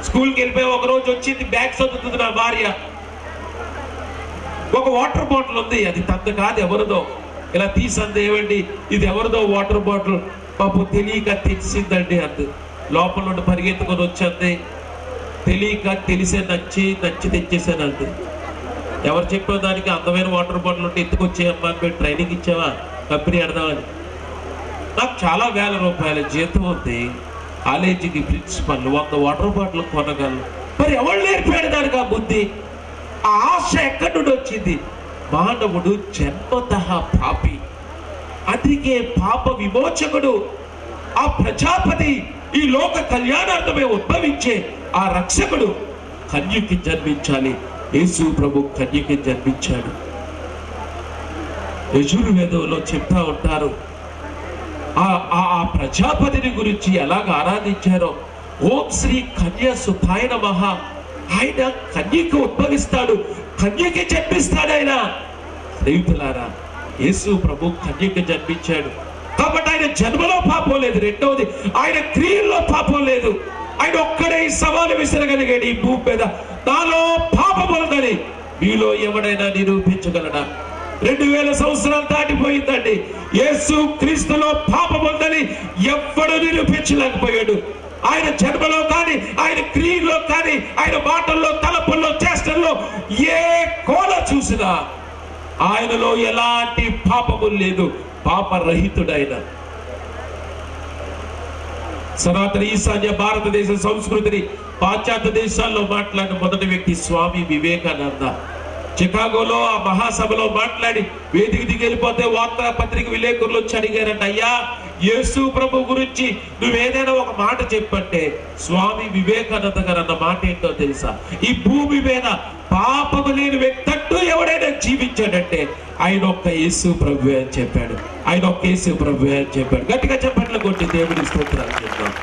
Speaker 2: స్కూల్కి వెళ్ళిపోయి ఒక రోజు వచ్చింది, బ్యాగ్ చదువుతుంది నా భార్య. ఒక వాటర్ బాటిల్ ఉంది, అది తద్ద కాదు, ఎవరిదో. ఇలా తీసంది, ఏమండి ఇది ఎవరిదో వాటర్ బాటిల్, పాపం తెలియక తెచ్చిందండి అంది. లోపల నుండి పరిగెత్తుకొని వచ్చంది, తెలియక తెలిసే నచ్చి తెచ్చేసానంది. ఎవరు చెప్పే దానికి అందమైన వాటర్ బాటిల్ ఉంటే ఎత్తుకొచ్చేయమ్మా అని మేము ట్రైనింగ్ ఇచ్చావా కంపెనీ అడదామని. నాకు చాలా వేల రూపాయల జీతం ఉంది, కాలేజీకి ప్రిన్సిపల్, 100 వాటర్ బాటిల్ కొనగలను. మరి ఎవరు నేర్పాడు దానికి ఆ బుద్ధి? ఆ ఆశ ఎక్కడి నుండి వచ్చింది? మానవుడు జన్మతః పాపి. అందుకే పాప విమోచకుడు, ఆ ప్రజాపతి, ఈ లోక కళ్యాణార్థమే ఉద్భవించే ఆ రక్షకుడు కన్యకి జన్మించాలి. యేసు ప్రభు కన్యకి జన్మించాడు. యజుర్వేదంలో చెప్తా ఉంటారు ఆ ప్రజాపతిని గురించి ఎలాగ ఆరాధించారో. ఓం శ్రీ కన్యా సుతాయ నమః. ఆయన కన్యకి ఉద్భవిస్తాడు, కన్యకి జన్మిస్తాడు. ఆయన స్నేహితులారా, యేసు ప్రభు కన్యకి జన్మించాడు కాబట్టి ఆయన జన్మలో పాపం లేదు. రెండవది, ఆయన క్రియల్లో పాపం లేదు. ఆయన ఒక్కడే ఈ సవాలు విసరగలిగాడు ఈ భూమి మీద, నాలో పాపం ఉందని మీలో ఎవడైనా నిరూపించగలడా? 2000 సంవత్సరాలు దాటిపోయిందండి. యేసు క్రీస్తులో పాపం ఉందని ఎవ్వడు నిరూపించలేకపోయాడు. ఆయన జన్మలో కానీ, ఆయన క్రియల్లో కానీ, ఆయన మాటల్లో, తలపుల్లో, చేష్టల్లో ఏ కోణ చూసినా ఆయనలో ఎలాంటి పాపము లేదు. పాపరహితుడైన సనాతన ఈశాన్య భారతదేశ సంస్కృతిని పాశ్చాత్య దేశాల్లో మాట్లాడిన మొదటి వ్యక్తి స్వామి వివేకానంద. చికాగోలో ఆ మహాసభలో మాట్లాడి వేదిక దిగెళ్ళిపోతే వార్తాపత్రిక విలేకరులు వచ్చి అడిగారంట, అయ్యా యేసు ప్రభు గురించి నువ్వేదైనా ఒక మాట చెప్పంటే స్వామి వివేకానంద గారు అన్న మాట ఏంటో తెలుసా? ఈ భూమి మీద పాపము లేని వ్యక్తి అంటూ ఎవడైనా జీవించాడంటే ఆయన ఒక్క యేసు ప్రభు అని చెప్పాడు. ఆయన ఒక్క యేసు ప్రభు అని చెప్పాడు. గట్టిగా చెప్పట్లు కొట్టి దేవుడి స్తోత్రాలు చెప్తాం.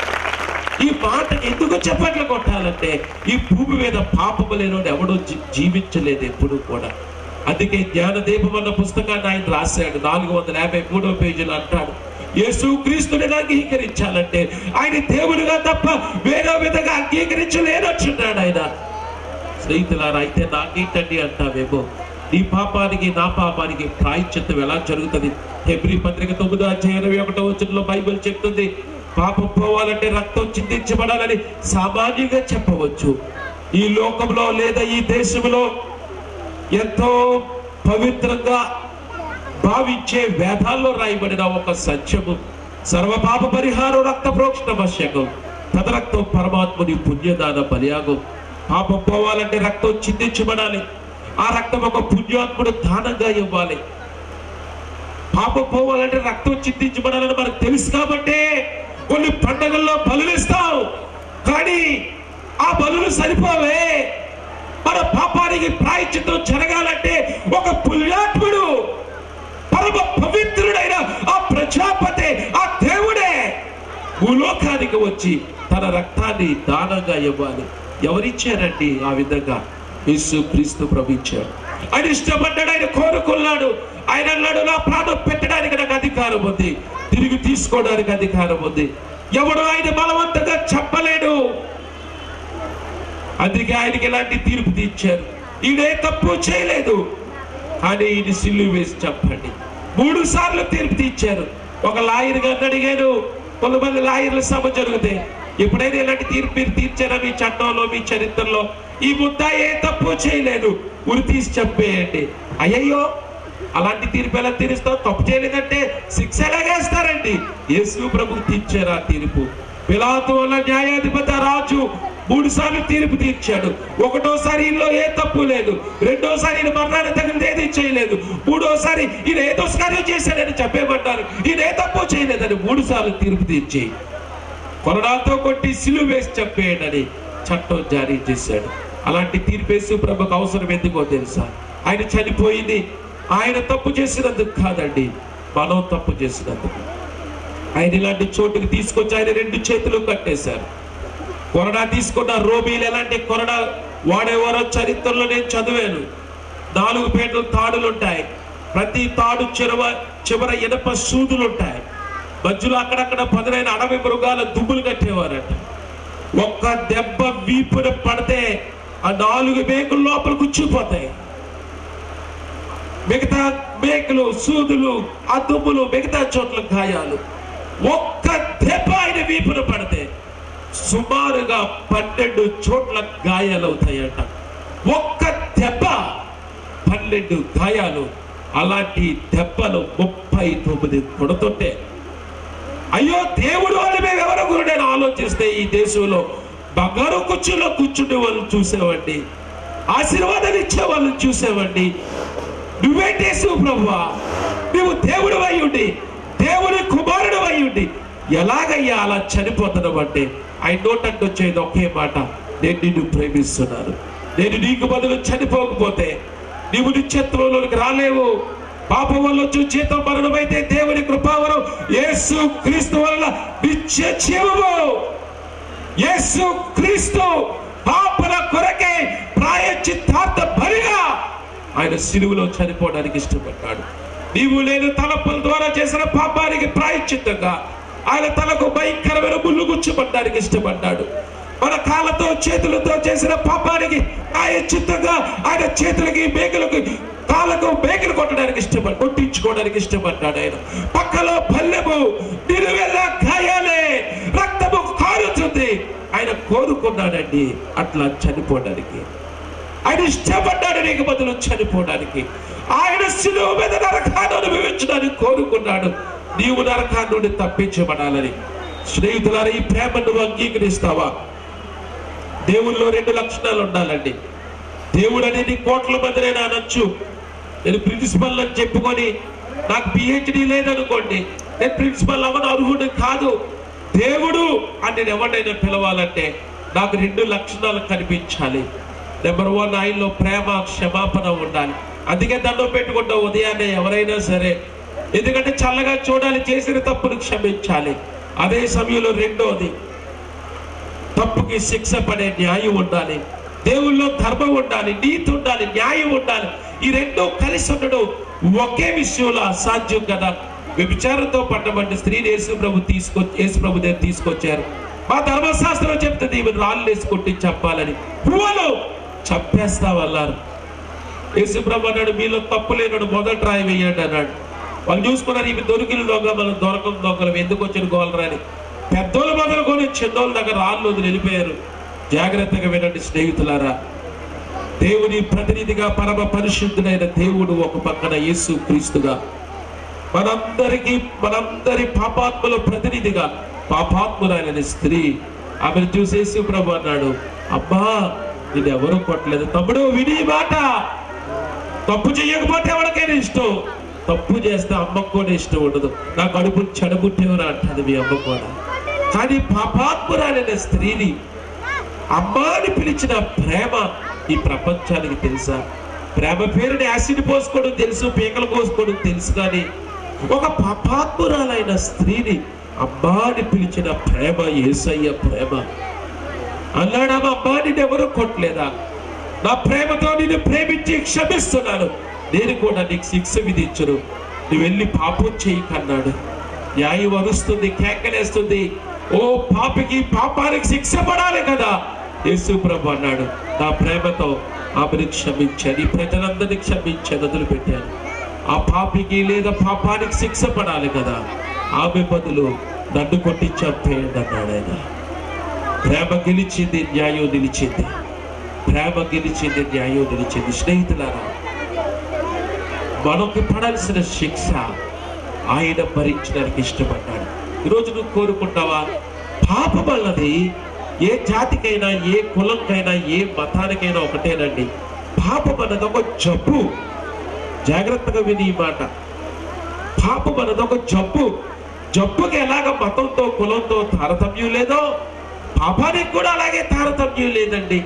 Speaker 2: ఈ మాటకి ఎందుకు చప్పట్లు కొట్టాలంటే ఈ భూమి మీద పాపము లేనివాడు ఎవడో జీవించలేదు ఎప్పుడు కూడా. అందుకే జ్ఞానదీపం అన్న పుస్తకాన్ని ఆయన రాశాడు. 453వ పేజీలో అంటాడు, యేసు క్రీస్తుని అంగీకరించాలంటే ఆయన దేవుడిగా తప్ప వేరే విధంగా అంగీకరించలేనొచ్చున్నాడు ఆయన. స్నేహితులారా, అయితే నాకేంటండి అంటావేమో, నీ పాపానికి నా పాపానికి ప్రాయశ్చిత్తం ఎలా జరుగుతుంది? హెబ్రీ పత్రిక 9:21 బైబిల్ చెప్తుంది, పాపం పోవాలంటే రక్తం చిందించబడాలని సామాన్యంగా చెప్పవచ్చు. ఈ లోకంలో లేదా ఈ దేశంలో ఎంతో పవిత్రంగా భావించే వేదాల్లో రాయబడిన ఒక సత్యము, సర్వపాప పరిహారం రక్త ప్రోక్షణ ఆవశ్యకం, తదరక్తం పరమాత్ముని పుణ్యదాన బలియాగం. పాపం పోవాలంటే రక్తం చిందించబడాలి. ఆ రక్తం ఒక పుణ్యాత్ముడు దానంగా ఇవ్వాలి. పాపం పోవాలంటే రక్తం చిందించబడాలని మనకు తెలుసు కాబట్టి కొన్ని పండుగల్లో బలులు ఇస్తాం, కానీ ఆ బలులు సరిపోవే. మన పాపానికి ప్రాయశ్చిత్తం జరగాలంటే ఒక పుణ్యాత్ముడు, పరమ పవిత్రుడైన ఆ ప్రజాపతి, ఆ దేవుడే భూలోకానికి వచ్చి తన రక్తాన్ని దానంగా ఇవ్వాలి. ఎవరిచ్చారండి ఆ విధంగా? యేసు క్రీస్తు ప్రభు ఇచ్చాడు. ఆయన ఇష్టపడ్డాడు, ఆయన కోరుకున్నాడు. ఆయన అన్నాడు, నా ప్రాణం పెట్టడానికి నాకు అధికారం ఉంది, తిరిగి తీసుకోవడానికి అధికారం ఉంది. ఎవడు ఆయన బలవంతంగా చెప్పలేడు. అందుకే ఆయనకి ఎలాంటి తీర్పు తీర్చారు. ఈయనే తప్పు చేయలేదు, కానీ ఈయన సిలువ వేసి చెప్పండి. 3 సార్లు తీర్పు తీర్చారు. ఒక లాయర్ గారిని అడిగాను, కొంతమంది లాయర్ల సభ జరిగితే, ఎప్పుడైనా ఇలాంటి తీర్పు మీరు తీర్చారా మీ చట్టంలో, మీ చరిత్రలో? ఈ ముద్ద ఏ తప్పు చేయలేదు, ఉరి తీసి చెప్పేయండి. అయ్యయ్యో, అలాంటి తీర్పు ఎలా తీరుస్తావు? తప్పు చేయలేదంటే శిక్ష ఎలాగేస్తారండి? యేసు ప్రభుకు తీర్చారు ఆ తీర్పు. పిలాతు వల్ల న్యాయాధిపతి రాజు 3 సార్లు తీర్పు తీర్చాడు. 1వసారి ఈయనలో ఏ తప్పు లేదు, 2వసారి ఈయన మరణాన్ని తగినది ఏది చేయలేదు, 3వసారి ఈయన ఏదో కార్యం చేశాడని చెప్పేమంటారు, ఈయన ఏ తప్పు చేయలేదని 3 సార్లు తీర్పు తీర్చి కొరడాతో కొట్టి సిలువ వేసి చెప్పేయడని చట్టం జారీ చేశాడు. అలాంటి తీర్పు యేసు ప్రభుకు అవసరం ఎందుకో తెలుసా? ఆయన చనిపోయింది ఆయన తప్పు చేసినందుకు కాదండి, మనం తప్పు చేసినందుకు. ఆయన ఇలాంటి చోటుకి తీసుకొచ్చి ఆయన 2 చేతులు కట్టేశారు. కొరడా తీసుకున్న రోమీలు ఎలాంటి కొరడా వాడేవారో చరిత్రలో నేను చదివాను. 4 పేటలు తాడులు ఉంటాయి, ప్రతి తాడు చివర ఇనప సూదులు ఉంటాయి, మధ్యలో అక్కడక్కడ పదునైన అడవి మృగాల దుమ్ములు కట్టేవారట. ఒక్క దెబ్బ వీపున పడితే ఆ 4 మేకులు లోపల గుచ్చిపోతాయి. మిగతా మేకులు, సూదులు, ఆ దుమ్ములు మిగతా చోట్ల గాయాలు. ఒక్క దెబ్బ ఆయన వీపున పడితే సుమారుగా 12 చోట్ల గాయాలు అవుతాయట. ఒక్క దెబ్బ 12 గాయాలు. అలాంటి దెబ్బలు 39 కొడుతుంటే, అయ్యో దేవుడు అని మేము ఎవరు గురుడని ఆలోచిస్తే ఈ దేశంలో బంగారు కుర్చీలో కూర్చుండే వాళ్ళని చూసేవండి, ఆశీర్వాదాలు ఇచ్చే వాళ్ళని చూసేవండి. నువ్వేంటి యేసు ప్రభువా? నువ్వు దేవుడు అయ్యుండి, దేవుని కుమారుడు అయ్యుండి ఎలాగయ్యా అలా చనిపోతున్నావు అంటే ఆయన నోటంటే వచ్చేది ఒకే మాట, నేను నిన్ను ప్రేమిస్తున్నాను. నేను నీకు బదులు చనిపోకపోతే నీవు నిత్యత్వంలోకి రాలేవు. పాపం వల్ల వచ్చి జీతం మరణమైతే దేవుని కృపావరం యేసు క్రీస్తు వల్ల నిత్య జీవము. యేసు క్రీస్తు పాపల కొరకే ప్రాయశ్చిత్తార్థ బలిగా ఆయన సిలువలో చనిపోవడానికి ఇష్టపడ్డాడు. నీవు నేను తలపుల ద్వారా చేసిన పాపానికి ప్రాయశ్చిత్తంగా ఆయన తలకు భయంకరమైన ముళ్ళు గుచ్చబడ్డానికి ఇష్టపడ్డాడు. మన కాళ్ళతో చేతులతో చేసిన పాపానికి ప్రాయశ్చిత్తంగా ఆయన చేతులకి మేకలకు కాళ్ళకు మేకలు కొట్టడానికి కొట్టించుకోవడానికి ఇష్టపడ్డాడు. ఆయన పక్కలో పల్లెము నిలువెల్ల గాయాలే, రక్తము కారుతుంది. ఆయన కోరుకున్నాడండి అట్లా చనిపోవడానికి. ఆయన ఇష్టపడ్డాడు నీకు బదులు చనిపోవడానికి. ఆయన శిలువ మీద నరకాన్ని అనుభవించడానికి కోరుకున్నాడు, నీవు నరకాన్ని నుండి తప్పించబడాలని. స్నేహితులారా, ఈ ప్రేమ నువ్వు అంగీకరిస్తావా? దేవుల్లో 2 లక్షణాలు ఉండాలండి. దేవుడు అనేది కోట్ల మంది నేను అనొచ్చు. నేను ప్రిన్సిపల్ అని చెప్పుకొని నాకు PhD లేదనుకోండి, నేను ప్రిన్సిపల్ అవ్వను, అర్హుడు కాదు. దేవుడు అని నేను ఎవరినైనా పిలవాలంటే నాకు 2 లక్షణాలు కనిపించాలి. నెంబర్ 1, ఆయనలో ప్రేమ, క్షమాపణ ఉండాలి. అందుకే దండం పెట్టుకుంటాం ఉదయాన్నే ఎవరైనా సరే, ఎందుకంటే చల్లగా చూడాలి, చేసిన తప్పును క్షమించాలి. అదే సమయంలో 2వది తప్పుకి శిక్ష పడే న్యాయం ఉండాలి, దేవుల్లో ధర్మం ఉండాలి, నీతి ఉండాలి, న్యాయం ఉండాలి. ఈ రెండూ కలిసి ఉండడం ఒకే విషయంలో అసాధ్యం కదా. వ్యభిచారంతో పట్టబడిన స్త్రీని యేసు ప్రభు దగ్గర తీసుకొచ్చారు. మా ధర్మశాస్త్రం చెప్తుంది ఈమె రాళ్ళు వేసుకొట్టి చెప్పాలని. పువ్వులు చంపేస్తామన్నారు. యేసు ప్రభు అన్నాడు, మీలో తప్పు లేనాడు మొదటి రాయి వేయండి అన్నాడు. వాళ్ళు చూసుకున్నారు, ఈమె దొరికిన దొంగ మనం దొరకని దొంగలు ఎందుకు వచ్చిన గోలరాని. పెద్దోళ్ళు మొదలుకొని చిన్నోళ్ళ దగ్గర రాళ్ళు వదిలి వెళ్ళిపోయారు. జాగ్రత్తగా వినండి స్నేహితులారా, దేవుని ప్రతినిధిగా పరమ పరిశుద్ధుడైన దేవుడు ఒక పక్కన యేసు క్రీస్తుగా, మనందరి పాపాత్మల ప్రతినిధిగా పాపాత్మురాలైన స్త్రీ ఆమెను చూసి యేసు ప్రభు అన్నాడు, అమ్మా నేను ఎవరూ కొట్టలేదు. తమ్ముడు విని మాట, తప్పు చేయకపోతే ఎవరికైనా ఇష్టం, తప్పు చేస్తే అమ్మకు కూడా ఇష్టం ఉండదు. నా కడుపు చెడబుట్టేవరా అంటది మీ అమ్మ కూడా. కానీ పాపాత్మురాలైన స్త్రీని అమ్మాని పిలిచిన ప్రేమ ఈ ప్రపంచానికి తెలుసా? ప్రేమ పేరుని యాసిడ్ పోసుకోవడం తెలుసు, పీకలు పోసుకోవడం తెలుసు, కానీ ఒక పాపాత్మురాలైన స్త్రీని అమ్మాని పిలిచిన ప్రేమ యేసయ్య ప్రేమ. అన్నాడు, అమ్మా నిన్నెవరూ కొట్టలేదా? నా ప్రేమతో నిన్ను ప్రేమించి క్షమిస్తున్నాను, నేను కూడా నీకు శిక్ష విధించను, నువ్వు వెళ్ళి పాపం చేయకన్నాడు. న్యాయం అరుస్తుంది, కేకలేస్తుంది, ఓ పాపికి పాపానికి శిక్ష పడాలి కదా. యేసు ప్రభు అన్నాడు, నా ప్రేమతో ఆమెను క్షమించాను, ఈ ప్రజలందరినీ క్షమించాను, వదిలిపెట్టాను. ఆ పాపికి లేదా పాపానికి శిక్ష పడాలి కదా, ఆమె బదులు నన్ను కొట్టి చంపేయండి అన్నాడు ఆయన. ప్రేమ గెలిచింది, న్యాయం నిలిచింది. ప్రేమ గెలిచింది, న్యాయం నిలిచింది. స్నేహితులారా, మనకు పడాల్సిన శిక్ష ఆయన భరించడానికి ఇష్టపడ్డాడు. ఈరోజు నువ్వు కోరుకుంటావా? పాపం అన్నది ఏ జాతికైనా, ఏ కులంకైనా, ఏ మతానికైనా ఒకటేనండి. పాపం అన్నది ఒక జబ్బు. జాగ్రత్తగా విని ఈ మాట. పాపం అన్నది ఒక జబ్బు. జబ్బుకి ఎలాగ మతంతో కులంతో తారతమ్యం లేదో, పాపానికి కూడా అలాగే తారతమ్యం లేదండి.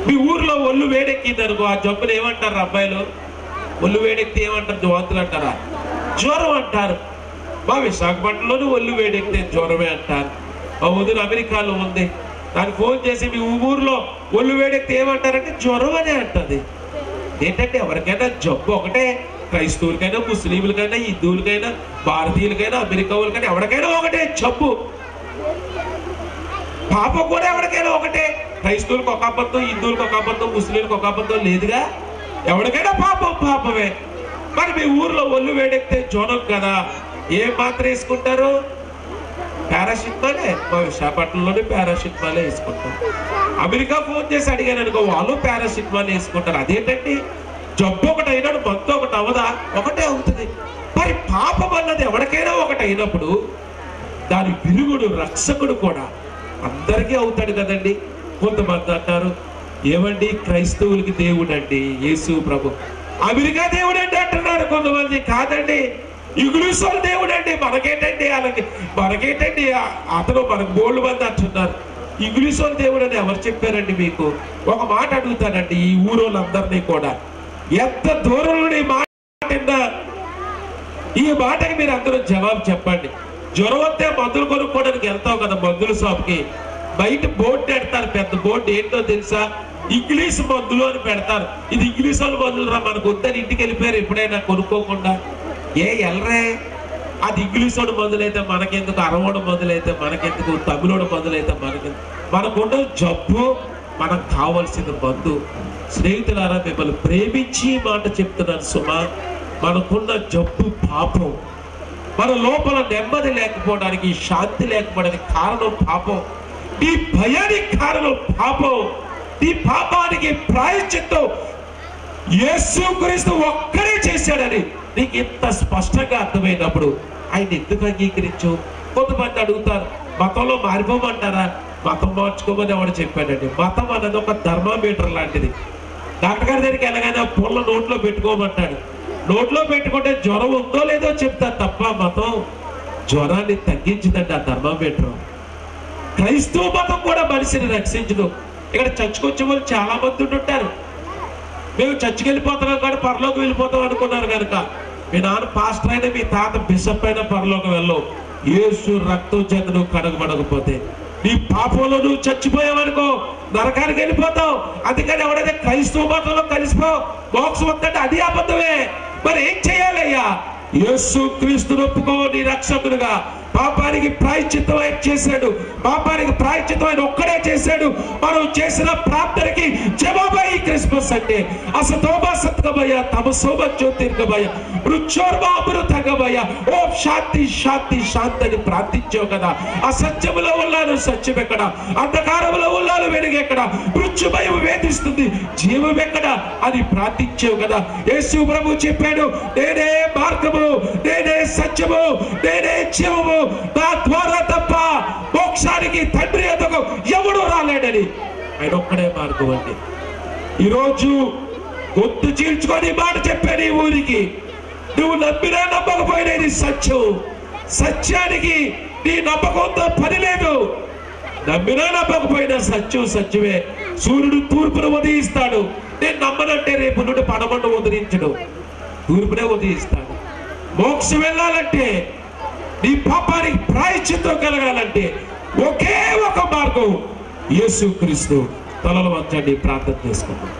Speaker 2: మీ ఊర్లో ఒళ్ళు వేడెక్కింది అనుకో, ఆ జబ్బులు ఏమంటారు అబ్బాయిలు? ఒళ్ళు వేడెక్కితే ఏమంటారు? వాంతులు అంటారా? జ్వరం అంటారు. మా విశాఖపట్నంలోనూ ఒళ్ళు వేడెక్కితే జ్వరమే అంటారు. మా వదిన అమెరికాలో ఉంది, దానికి ఫోన్ చేసి మీ ఊర్లో ఒళ్ళు వేడెక్కితే ఏమంటారంటే జ్వరం అనే అంటది. ఏంటంటే ఎవరికైనా జబ్బు ఒకటే, క్రైస్తవులకైనా, ముస్లింలకైనా, హిందువులకైనా, భారతీయులకైనా, అమెరికా వాళ్ళకైనా ఎవరికైనా ఒకటే జబ్బు. పాపం కూడా ఎవరికైనా ఒకటే. క్రైస్తవులకు ఒక అబద్ధం, హిందువులకు ఒక అబద్ధం, ముస్లింలకు ఒక అబద్ధం లేదుగా. ఎవరికైనా పాపం పాపమే. మరి మీ ఊర్లో ఒళ్ళు వేడెక్కితే జ్వరం కదా, ఏం మాత్రం వేసుకుంటారు? పారాసిటమాలే. మా విశాఖపట్నంలోనే పారాసిటమాలే వేసుకుంటారు. అమెరికా ఫోన్ చేసి అడిగాను అనుకో, వాళ్ళు పారాసిటమాల్ వేసుకుంటారు. అదేంటండి, జబ్బు ఒకటి అయినాడు మందు ఒకటి అవదా? ఒకటే అవుతుంది. మరి పాపం అన్నది ఎవరికైనా ఒకటి అయినప్పుడు దాని విరుగుడు, రక్షకుడు కూడా అందరికీ అవుతాడు కదండి. కొంతమంది అంటారు, ఏమండి క్రైస్తవులకి దేవుడు అండి యేసు ప్రభు, అమెరికా దేవుడు అంటే అంటున్నారు కొంతమంది. కాదండి, ఇంగ్లీష్ వాళ్ళు దేవుడు అండి, మనకేంటండి అలాగే, మనకేంటండి అతను మనకు బోల్డ్ మంది అంటున్నారు. ఇంగ్లీష్ వాళ్ళు దేవుడు అని ఎవరు చెప్పారండి మీకు? ఒక మాట అడుగుతానండి ఈ ఊరోళ్ళందరినీ కూడా, ఎంత దూరం నుండి ఈ మాట విన్నా ఈ మాటకి మీరు అందరూ జవాబు చెప్పండి. జ్వరం వస్తే మందులు కొనుక్కోవడానికి వెళ్తావు కదా మందుల షాప్కి, బయట బోర్డు పెడతారు, పెద్ద బోర్డు. ఏంటో తెలుసా? ఇంగ్లీష్ మందులు అని పెడతారు. ఇది ఇంగ్లీష్ వాళ్ళ మందులు రా, మనకు వద్దని ఇంటికి వెళ్ళిపోయారు ఎప్పుడైనా కొనుక్కోకుండా. ఎల్రే, అది ఇంగ్లీష్ వాడు మందులైతే మనకెందుకు, అరవోడు మందులైతే మనకెందుకు, తమిళోడు మందులైతే మనకెందుకు? మనకున్న జబ్బు, మనకు కావాల్సిన మందు. స్నేహితులారా, మిమ్మల్ని ప్రేమించి మాట చెప్తున్నాను సుమా, మనకున్న జబ్బు పాపం. మన లోపల నెమ్మది లేకపోవడానికి, శాంతి లేకపోవడానికి కారణం పాపం. ఈ భయానికి కారణం పాపం. ఈ పాపానికి ప్రాయశ్చిత్తం యేసుక్రీస్తు ఒక్కడే చేశాడని నీకు ఇంత స్పష్టంగా అర్థమైనప్పుడు ఆయన ఎందుకు అంగీకరించవు? కొంతమంది అడుగుతారు, మతంలో మారిపోమంటారా? మతం మార్చుకోమని ఎవడు చెప్పాడండి? మతం అన్నది ఒక థర్మామీటర్ లాంటిది. డాక్టర్ గారి దగ్గరికి ఎలాగైనా పుల్ల నోట్లో పెట్టుకోమంటాడు. నోట్లో పెట్టుకుంటే జ్వరం ఉందో లేదో చెప్తారు తప్ప మతం జ్వరాన్ని తగ్గించిందండి ఆ థర్మామీటర్. క్రైస్తవ మతం కూడా మనిషిని రక్షించదు. ఇక్కడ చర్చికి వచ్చే వాళ్ళు చాలా మంది ఉంటారు. మేము చర్చికి వెళ్ళిపోతున్నాం కానీ పరలోకి వెళ్ళిపోతాం అనుకున్నారు కనుక, మీ నాన్న పాస్టర్ అయినా మీ తాత బిషప్ అయినా పరలోకి వెళ్ళవు. యేసు రక్తం చేత నువ్వు కడగబడకపోతే నీ పాపంలో నువ్వు చచ్చిపోయావనుకో నరకానికి వెళ్ళిపోతావు. అందుకని ఎవడైతే క్రైస్తవ మతంలో కలిసిపో మోక్షం వద్దంటే అది అబద్ధమే. మరి ఏం చేయాలయ్యా? యేసు క్రీస్తును ఒప్పుకో నీ రక్షకుడుగా. పాపానికి ప్రాయశ్చిత్తం ఆయన చేశాడు. పాపానికి ప్రాయశ్చిత్తం ఆయన ఒక్కడే చేశాడు. మనం చేసిన ప్రార్థనకి జవాబు ఈ క్రిస్మస్ అంటే అసతోమ సత్కమయ్య తమసోమ జ్యోతిర్గమయ్య మృత్యోర్మ అమృతంగమయ్య ఓం శాంతి శాంతి శాంతి అని ప్రార్థించావు కదా. అసత్యములో ఉన్నాను సత్యం ఎక్కడ, అంధకారంలో ఉన్నాను వెలుగు ఎక్కడ, మృత్యుభయం వేధిస్తుంది జీవం ఎక్కడ అని ప్రార్థించావు కదా. యేసు ప్రభు చెప్పాడు, నేనే మార్గము, నేనే సత్యము, నేనే జీవము, నా ద్వారా తప్ప మోక్షానికి తండ్రి ఎదుగు ఎవడు రాలేడని. ఆయన ఒక్కడే మార్గం అండి. ఈరోజు గొంతు చీల్చుకొని మాట చెప్పాను ఈ ఊరికి. నువ్వు నమ్మినా నమ్మకపోయినా ఇది సత్యం. సత్యానికి నీ నమ్మకంతో పని లేదు. నమ్మినా నమ్మకపోయినా సత్యం సత్యమే. సూర్యుడు తూర్పును ఉదయిస్తాడు. నేను నమ్మనంటే రేపు నుండి పడమట ఉదయించడు, తూర్పునే ఉదయిస్తాడు. మోక్షం వెళ్ళాలంటే, నీ పాపానికి ప్రాయశ్చిత్తం కలగాలంటే ఒకే ఒక మార్గం యేసు క్రీస్తు. తలలు వంచండి, ప్రార్థన చేసుకుందాం.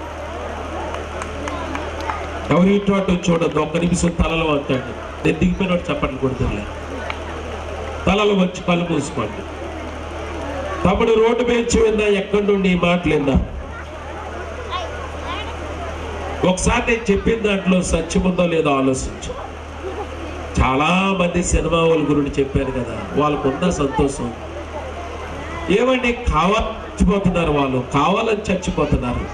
Speaker 2: ఎవరి ఇంట్లో చూడద్దు, ఒక్క నిమిషం తలలు వంచండి. నేను దిగిపోయినట్టు చెప్పండి కొడుతులే. తలలు వచ్చి కళ్ళు మూసుకోండి. తమ్ముడు రోడ్డు మీద విందా, ఎక్కడి నుండి ఈ మాటలు విందా? ఒకసారి నేను చెప్పిన దాంట్లో సత్యం ఉందో లేదో ఆలోచించు. చాలా మంది సినిమా వాళ్ళ గురించి చెప్పారు కదా, వాళ్ళకు ఉన్న సంతోషం ఏమండి? చచ్చిపోతున్నారు వాళ్ళు, కావాలని చచ్చిపోతున్నారు.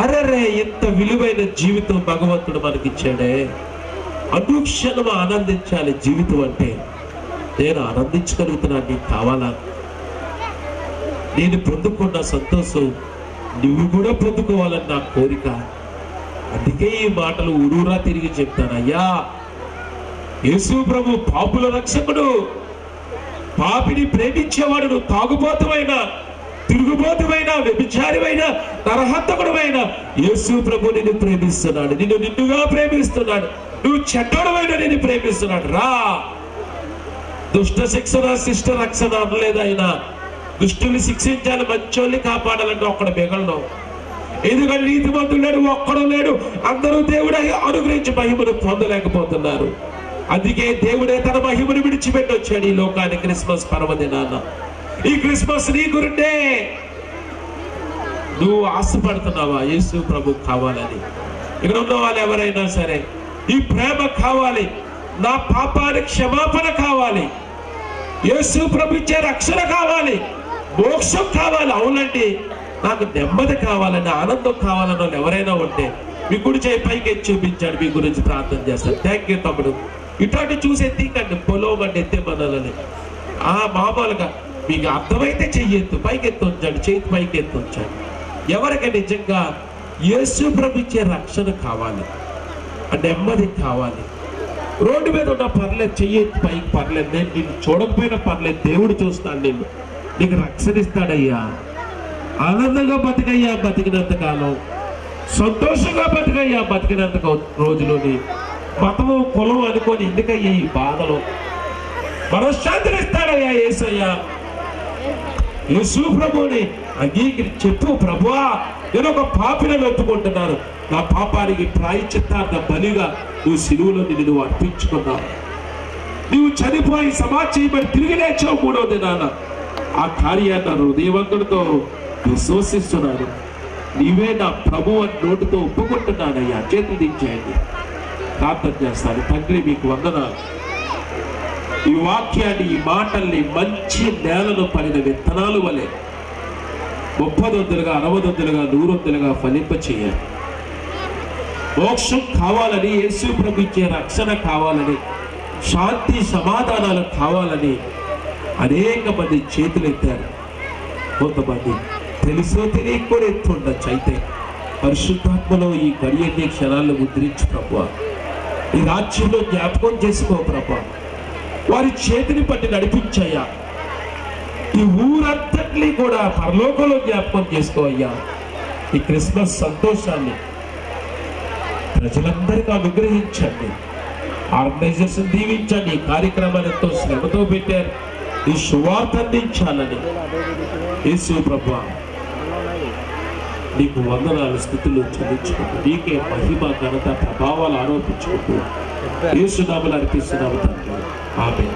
Speaker 2: అరే ఇంత విలువైన జీవితం భగవంతుడు మనకిచ్చాడే, అనుక్షణం ఆనందించాలి జీవితం అంటే. నేను ఆనందించగలుగుతున్నాను, నీకు కావాలా? నేను పొందుకున్న సంతోషం నువ్వు కూడా పొందుకోవాలని నా కోరిక. అందుకే ఈ మాటలు ఊరూరా తిరిగి చెప్తాను. అయ్యా, యేసు ప్రభు పాపుల రక్షకుడు, పాపిని ప్రేమించేవాడు. నువ్వు తాగుబోతువైనా, తిరుగుబోతువైనా, వ్యభిచారివైనా, నరహంతకుడువైన యేసు ప్రభు నిన్ను ప్రేమిస్తున్నాడు. నిన్ను నిన్నుగా ప్రేమిస్తున్నాడు. నువ్వు చెడ్డోడువైనా నిన్ను ప్రేమిస్తున్నాడు. రా. దుష్ట శిక్షణ శిష్ట రక్షణ అనలేదు ఆయన. దుష్టుని శిక్షించాలి, మంచోళ్ళని కాపాడాలంటే ఒక్కడు మిగలడు. ఎందుకంటే నీతిమంతుడు లేడు, ఒక్కడు లేడు. అందరూ దేవుడే అనుగ్రహించి మహిమను పొందలేకపోతున్నారు. అందుకే దేవుడే తన మహిమను విడిచిపెట్టి వచ్చాడు ఈ లోకానికి క్రిస్మస్ పర్వదినాన. ఈ క్రిస్మస్ నీ గురిండే. నువ్వు ఆశపడుతున్నావా యేసు ప్రభు కావాలని? ఇక్కడ ఉన్న వాళ్ళు ఎవరైనా సరే, ఈ ప్రేమ కావాలి, నా పాపానికి క్షమాపణ కావాలి, యేసు ప్రభు ఇచ్చే రక్షణ కావాలి, మోక్షం కావాలి. అవునండి, నాకు నెమ్మది కావాలని, ఆనందం కావాలని వాళ్ళు ఎవరైనా ఉంటే మీ గుడి చేయి పైకి చూపించాడు. మీ గురించి ప్రార్థన చేస్తాను. థ్యాంక్ యూ తమ్ముడు. ఇట్లాంటి చూసే తీకండి, పొలవమండి ఎత్తే మనల్ని. మామూలుగా మీకు అర్థమైతే చెయ్యొద్దు, పైకి ఎత్తి ఉంచండి, చేతి పైకి ఎత్తి ఉంచండి. ఎవరికి నిజంగా యేసు ప్రభు ఇచ్చే రక్షణ కావాలి, నెమ్మది కావాలి. రోడ్డు మీద ఉన్న పర్లేదు, చెయ్యొద్దు పైకి పర్లేదు, నేను నిన్ను చూడకపోయినా పర్లేదు, దేవుడు చూస్తాను, నిన్ను నీకు రక్షణ ఇస్తాడయ్యా. ఆనందంగా బతికయ్యా బతికినంత కాలం, సంతోషంగా బతికయ్యా బతికినంత రోజులోని. మతము కులం అనుకొని ఎందుకయ్యా ఈ బాధలు? మనశ్శాంతిని ఇస్తాడయ్యా యేసయ్యా. యేసు ప్రభుని అంగీకరించి చెప్పు, ప్రభువా నేను ఒక పాపిని ఒప్పుకుంటున్నాను, నా పాపానికి ప్రాయశ్చిత్తార్థ బలిగా నువ్వు సిలువలో నిన్ను అర్పించుకున్నావు, నువ్వు చనిపోయి సమాధి చేయబడి తిరిగి లేచావు 3వ దినాన. ఆ కార్యాన్ని హృదయవంతుడితో విశ్వసిస్తున్నాను. నీవే నా ప్రభు అని నోటితో ఒప్పుకుంటున్నానయ్యా. చేతులు దించేయండి, ప్రార్థన చేస్తాను. తండ్రి మీకు వందనాలు. ఈ వాక్యాన్ని, ఈ మాటల్ని మంచి నేలను పడిన విత్తనాలు వలె 30 60 100 ఫలింప చేయాలి. మోక్షం కావాలని, యేసు ప్రభు ఇచ్చే రక్షణ కావాలని, శాంతి సమాధానాలు కావాలని అనేక మంది చేతులు ఎత్తారు. కొంతమంది తెలుసో తెలియక కూడా ఎత్తుండొచ్చు. అయితే పరిశుద్ధాత్మలో ఈ గడియన్ని క్షణాలను ముద్రించి ప్రభువా, ఈ రాజ్యంలో జ్ఞాపకం చేసుకో ప్రభువా, వారి చేతిని పట్టి నడిపించయ్యా. ఈ ఊరంతటినీ కూడా పరలోకంలో జ్ఞాపకం చేసుకో అయ్యా. ఈ క్రిస్మస్ సంతోషాన్ని ప్రజలందరికీ అనుగ్రహించండి. ఆర్గనైజర్స్ దీవించండి. ఈ కార్యక్రమాన్ని ఎంతో శ్రమతో పెట్టారు. ఈ సువార్త అందించాలని యేసు ప్రభువా నీకు వందనాలు స్థితులు చెల్లించుకుంటూ నీకే మహిమ ఘనత ప్రభావాలు ఆరోపించుకుంటూ యేసు నామములో అర్పిస్తున్నాము తండ్రి. ఆమేన్.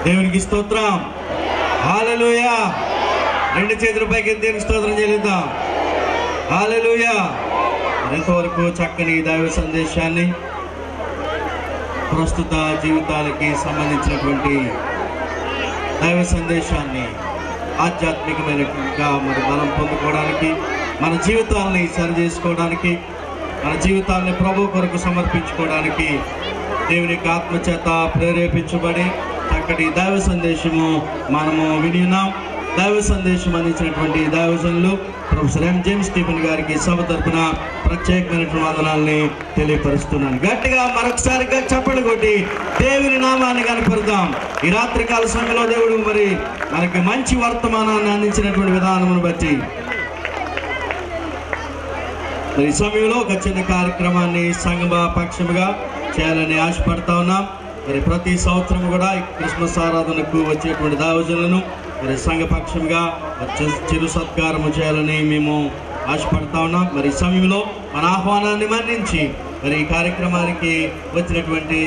Speaker 1: దేవునికి స్తోత్రం. హల్లెలూయా. రెండు చేతుల పైకి దేవునికి స్తోత్రం చెల్లిద్దాం. హల్లెలూయా. ఇంతవరకు చక్కని దైవ సందేశాన్ని, ప్రస్తుత జీవితాలకి సంబంధించినటువంటి దైవ సందేశాన్ని ఆధ్యాత్మికమైనగా మరి బలం పొందుకోవడానికి, మన జీవితాలని సరి చేసుకోవడానికి, మన జీవితాన్ని ప్రభు కొరకు సమర్పించుకోవడానికి దేవుని యొక్క ఆత్మచేత ప్రేరేపించబడి చక్కటి దైవ సందేశము మనము విని ఉన్నాం. దైవ సందేశం అందించినటువంటి దైవజనులు ప్రొఫెసర్ ఎం జేమ్స్ స్టీఫెన్ గారికి సభ తరపున ప్రత్యేకమైనటువంటి వందనాలని తెలియపరుస్తున్నాను. గట్టిగా మరొకసారిగా చప్పట్లు కొట్టి దేవుని నామాన్ని కనపరుద్దాం. ఈ రాత్రికాల సమయంలో దేవుడు మరి మనకి మంచి వర్తమానాన్ని అందించినటువంటి విధానమును బట్టి ఈ సమయంలో ఒక చిన్న కార్యక్రమాన్ని సంఘ పక్షముగా చేయాలని ఆశపడతా ఉన్నాం. మరి ప్రతి సంవత్సరం కూడా క్రిస్మస్ ఆరాధనకు వచ్చేటువంటి దైవజనులను మరి సంఘపక్షంగా చిరు సత్కారము చేయాలని మేము ఆశపడతా ఉన్నాం. మరి ఈ సమయంలో మన ఆహ్వానాన్ని మన్నించి మరి ఈ కార్యక్రమానికి వచ్చినటువంటి